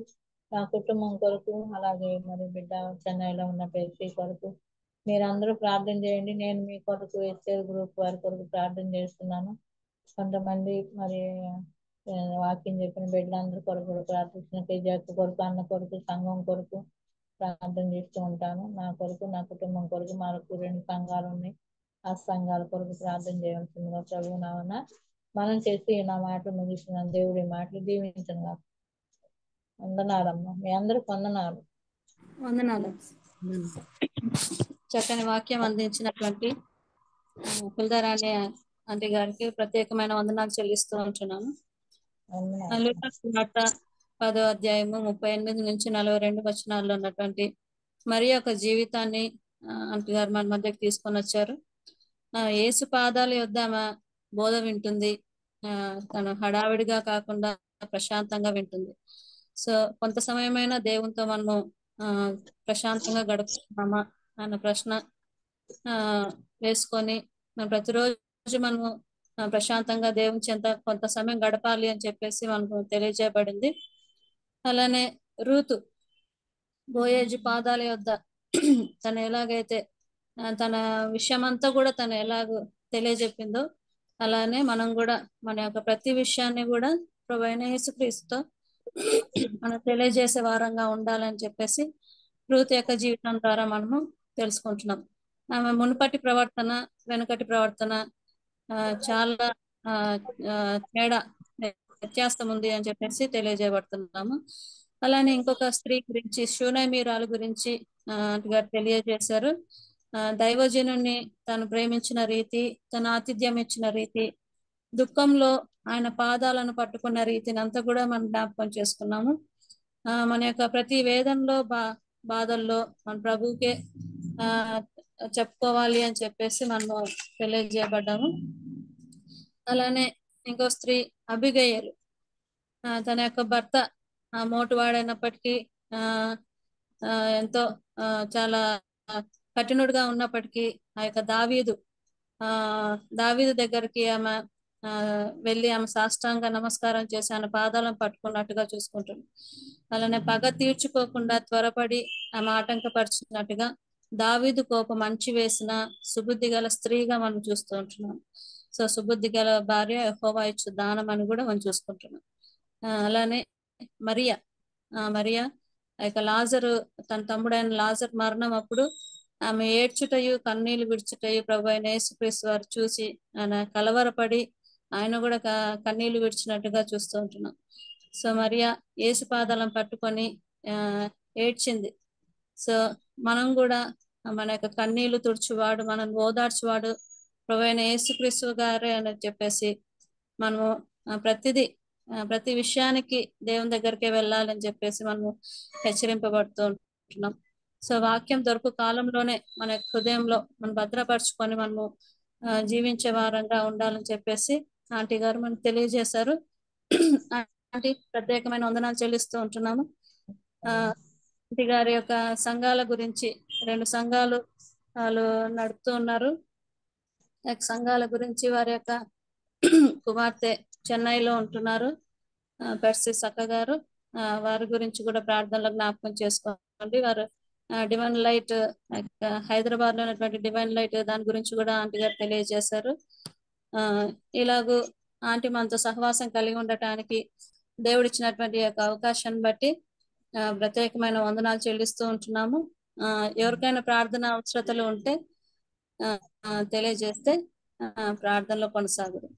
నా కుటుంబం కొరకు, అలాగే మరి బిడ్డ చెన్నైలో ఉన్న పెళ్లి కొరకు మీరందరూ ప్రార్థన చేయండి. నేను మీ కొరకు ఎస్ఏల్ గ్రూప్ వారి కొరకు ప్రార్థన చేస్తున్నాను. కొంతమంది మరి వాక్యం చెప్పిన బిడ్డలందరి కొరకు కూడా ప్రార్థిస్తున్న కేజీ కొరకు, అన్న కొరకు, సంఘం కొరకు ప్రార్థన చేస్తూ ఉంటాను. నా కొరకు, నా కుటుంబం కొరకు, మనకు 2 సంఘాలు ఉన్నాయి. ఆ సంఘాల కొరకు ప్రార్థన చేయవలసిందిగా ప్రభువు నామమున మనం చేసి నా మాటలు ముగిస్తున్నాను. దేవుడి మాటలు దీవించను. వందనాలమ్మా, మీ అందరికి వందనాలు. వందనాలు. చక్కని వాక్యం అందించినటువంటి కుల్దారాణి ఆంటీ గారికి ప్రత్యేకమైన వందనాలు చెల్లిస్తూ ఉంటున్నాను. లూకా సువార్త 10వ అధ్యాయము 38 నుంచి 42 వచనాల్లో ఉన్నటువంటి మరి ఒక జీవితాన్ని ఆంటీ గారు మన మధ్యకి తీసుకొని వచ్చారు. యేసు పాదాల యొద్ద ఆమె బోధ వింటుంది. తను హడావిడిగా కాకుండా ప్రశాంతంగా వింటుంది. సో కొంత సమయమైనా దేవునితో మనము ప్రశాంతంగా గడుపుతున్నామా అన్న ప్రశ్న వేసుకొని మనం ప్రతిరోజు మనము ప్రశాంతంగా దేవుని చెంత కొంత సమయం గడపాలి అని చెప్పేసి మనకు తెలియజేయబడింది. అలానే రూతు బోయేజు పాదాల యొద్ద తను ఎలాగైతే తన విషయమంతా కూడా తను ఎలాగో తెలియజెప్పిందో, అలానే మనం కూడా మన యొక్క ప్రతి విషయాన్ని కూడా ప్రభువైన యేసుక్రీస్తుతో మనం తెలియజేసే వారంగా ఉండాలని చెప్పేసి రూతు యొక్క జీవితం ద్వారా మనము తెలుసుకుంటున్నాం. ఆమె మునుపటి ప్రవర్తన, వెనుకటి ప్రవర్తన చాలా తేడా, వ్యత్యాసం ఉంది అని చెప్పేసి తెలియజేయబడుతున్నాము. అలానే ఇంకొక స్త్రీ గురించి, షూనేమీరాలు గురించి గారు తెలియజేశారు. దైవజనుని తను ప్రేమించిన రీతి, తన ఆతిథ్యం ఇచ్చిన రీతి, దుఃఖంలో ఆయన పాదాలను పట్టుకున్న రీతిని అంతా కూడా మనం జ్ఞాపకం చేసుకున్నాము. మన యొక్క ప్రతి వేదనలో బాధల్లో మన ప్రభువుకే చెప్పుకోవాలి అని చెప్పేసి మనము తెలియజేయబడ్డాము. అలానే ఇంకో స్త్రీ అబిగయీలు, తన యొక్క భర్త మోటువాడైనప్పటికీ ఎంతో చాలా కఠినుడిగా ఉన్నప్పటికీ ఆ యొక్క దావీదు దగ్గరికి ఆమె వెళ్ళి ఆమె సాష్టాంగ నమస్కారం చేసి ఆమె పాదాలను పట్టుకున్నట్టుగా చూసుకుంటుంది. అలానే పగ తీర్చుకోకుండా త్వరపడి ఆమె ఆటంకపరిచినట్టుగా దావీదు కోపం అణిచివేసిన సుబుద్ధి గల స్త్రీగా మనం చూస్తూ ఉంటున్నాం. సో సుబుద్ధి గల భార్య యెహోవా ఇచ్చు దానం అని కూడా మనం చూసుకుంటున్నాం. అలానే మరియా ఆ యొక్క లాజరు తన తమ్ముడైన లాజర్ మరణం అప్పుడు ఆమె ఏడ్చుటయు కన్నీళ్లు విడుచుటయు ప్రభు అయిన యేసుక్రీస్తు వారు చూసి ఆయన కలవరపడి ఆయన కూడా కన్నీళ్లు విడిచినట్టుగా చూస్తూ ఉంటున్నాం. సో మరియా యేసు పాదాలను పట్టుకొని ఏడ్చింది. సో మనం కూడా మన యొక్క కన్నీళ్లు తుడుచువాడు, మనం ఓదార్చువాడు ప్రభు అయిన యేసుక్రీస్తు గారే అని చెప్పేసి మనము ప్రతి విషయానికి దేవుని దగ్గరికే వెళ్ళాలని చెప్పేసి మనము హెచ్చరింపబడుతూ ఉంటున్నాం. సో వాక్యం దొరకు కాలంలోనే మన హృదయంలో మనం భద్రపరుచుకొని మనము జీవించే వారంగా ఉండాలని చెప్పేసి ఆంటీ గారు మనకు తెలియజేశారు. ఆంటీ ప్రత్యేకమైన వందనాలు చెల్లిస్తూ ఉంటున్నాము. ఆంటీ గారి యొక్క సంఘాల గురించి 2 సంఘాలు వాళ్ళు నడుపుతూ ఉన్నారు. సంఘాల గురించి వారి యొక్క కుమార్తె చెన్నైలో ఉంటున్నారు, పెర్సిస్ అక్క గారు. వారి గురించి కూడా ప్రార్థనలో జ్ఞాపకం చేసుకోండి. వారు డివైన్ లైట్ హైదరాబాద్ లో ఉన్నటువంటి డివైన్ లైట్ దాని గురించి కూడా ఆంటీ గారు తెలియజేశారు. ఇలాగూ ఆంటీ మనతో సహవాసం కలిగి ఉండటానికి దేవుడిచ్చినటువంటి యొక్క అవకాశాన్ని బట్టి ప్రత్యేకమైన వందనాలు చెల్లిస్తూ ఉంటున్నాము. ఎవరికైనా ప్రార్థన అవసరతలు ఉంటే తెలియజేస్తే ప్రార్థనలో కొనసాగురు.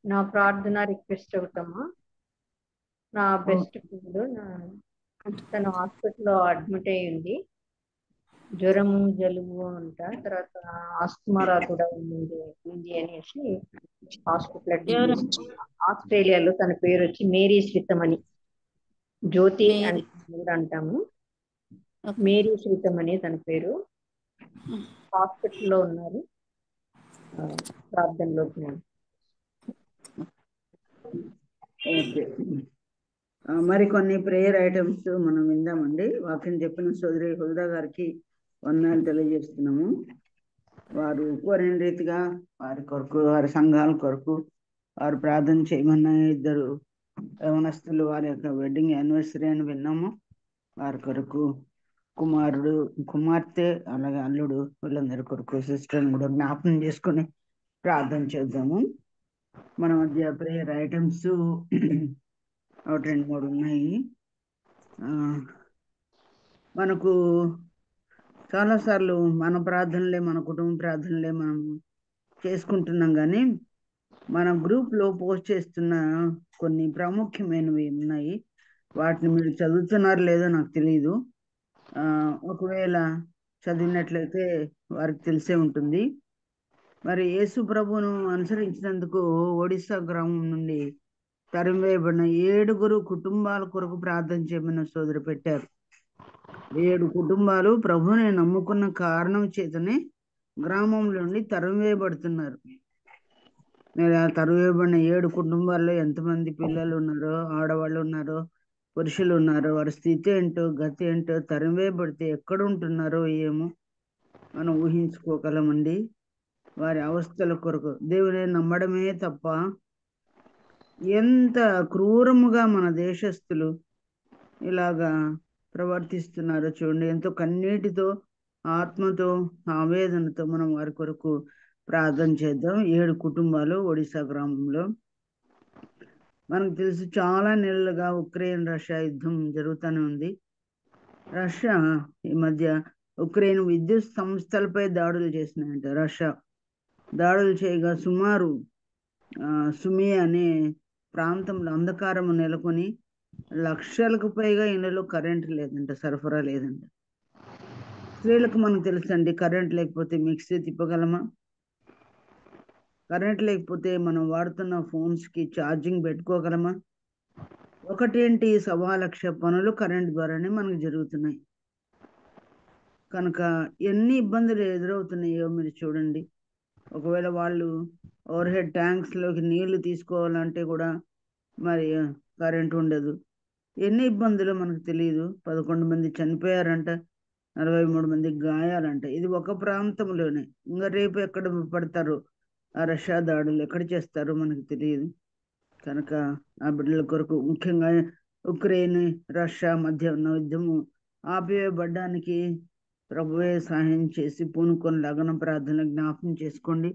నా ప్రార్థన రిక్వెస్ట్ ఒకటమ్మా. నా బెస్ట్ ఫ్రెండ్ తను హాస్పిటల్లో అడ్మిట్ అయ్యింది. జ్వరము జలుబు అంట, తర్వాత ఆస్తమా కూడా ఉంది అనేసి హాస్పిటల్ అడ్మిట్ చేసి, ఆస్ట్రేలియాలో తన పేరు వచ్చి మేరీ శ్రీతమణి, జ్యోతి అని కూడా అంటాము. మేరీ శ్రీతమణి తన పేరు. హాస్పిటల్లో ఉన్నారు. ప్రార్థనలోకి నేను ఓకే. మరికొన్ని ప్రేయర్ ఐటమ్స్ మనం విందామండి. వాక్యం చెప్పిన సోదరి హుదా గారికి వందనాలు తెలియజేస్తున్నాము. వారు కోరిన రీతిగా వారి కొరకు, వారి సంఘాల కొరకు వారు ప్రార్థన చేయమన్న 2 యవనస్తులు వారి యొక్క వెడ్డింగ్ యానివర్సరీ అని విన్నాము. వారి కొరకు కుమార్తె అలాగే అల్లుడు వీళ్ళందరి కొరకు సిస్టర్ని కూడా జ్ఞాపకం చేసుకొని ప్రార్థన చేద్దాము. మన మధ్య ప్రేయర్ ఐటమ్స్ 1-2-3 ఉన్నాయి. మనకు చాలాసార్లు మన ప్రార్థనలే, మన కుటుంబ ప్రార్థనలే మనం చేసుకుంటున్నాం, కానీ మన గ్రూప్లో పోస్ట్ చేస్తున్న కొన్ని ప్రాముఖ్యమైనవి ఉన్నాయి. వాటిని మీరు చదువుతున్నారో లేదో నాకు తెలియదు. ఒకవేళ చదివినట్లయితే వారికి తెలిసే ఉంటుంది. మరి యేసు ప్రభువును అనుసరించినందుకు ఒడిస్సా గ్రామం నుండి తరిమివేయబడిన 7 కుటుంబాల కొరకు ప్రార్థన చేయమని సోదరు పెట్టారు. 7 కుటుంబాలు ప్రభువుని నమ్ముకున్న కారణం చేతనే గ్రామంలో నుండి తరిమివేయబడుతున్నారు. మీరు ఆ తరిమివేయబడిన 7 కుటుంబాల్లో ఎంతమంది పిల్లలు ఉన్నారో, ఆడవాళ్ళు ఉన్నారో, పురుషులు ఉన్నారో, వారి స్థితి ఏంటో, గతి ఏంటో, తరిమివేయబడితే ఎక్కడ ఉంటున్నారో ఏమో మనం ఊహించుకోగలమండి. వారి అవస్థల కొరకు దేవుని నమ్మడమే తప్ప ఎంత క్రూరముగా మన దేశస్థులు ఇలాగా ప్రవర్తిస్తున్నారో చూడండి. ఎంతో కన్నీటితో, ఆత్మతో, ఆవేదనతో మనం వారి కొరకు ప్రార్థన చేద్దాం. 7 కుటుంబాలు ఒడిశా గ్రామంలో. మనకు తెలుసు చాలా నెలలుగా ఉక్రెయిన్ రష్యా యుద్ధం జరుగుతూనే ఉంది. రష్యా ఈ మధ్య ఉక్రెయిన్ విద్యుత్ సంస్థలపై దాడులు చేసినాయంట. రష్యా దాడులు చేయగా సుమారు సుమి అనే ప్రాంతంలో అంధకారం నెలకొని లక్షలకు పైగా ఇళ్ళలో కరెంట్ లేదంట, సరఫరా లేదంట. స్త్రీలకు మనకు తెలుసండి, కరెంట్ లేకపోతే మిక్సీ తిప్పగలమా? కరెంట్ లేకపోతే మనం వాడుతున్న ఫోన్స్కి ఛార్జింగ్ పెట్టుకోగలమా? ఒకటేంటి 1,00,000 పనులు కరెంట్ ద్వారానే మనకు జరుగుతున్నాయి. కనుక ఎన్ని ఇబ్బందులు ఎదురవుతున్నాయో మీరు చూడండి. ఒకవేళ వాళ్ళు ఓవర్ హెడ్ ట్యాంక్స్లోకి నీళ్లు తీసుకోవాలంటే కూడా మరి కరెంట్ ఉండదు. ఎన్ని ఇబ్బందులు మనకు తెలియదు. 11 మంది చనిపోయారంట, 43 మందికి గాయాలంట. ఇది ఒక ప్రాంతంలోనే. ఇంకా రేపు ఎక్కడ పడతారు ఆ రష్యా దాడులు, ఎక్కడ చేస్తారో మనకు తెలియదు. కనుక ఆ బిడ్డల కొరకు, ముఖ్యంగా ఉక్రెయిన్ రష్యా మధ్య ఉన్న యుద్ధము ఆపివేయబడ్డానికి ప్రభువే సహాయం చేసి పూనుకొని లగ్న ప్రార్థన జ్ఞాపకం చేసుకోండి.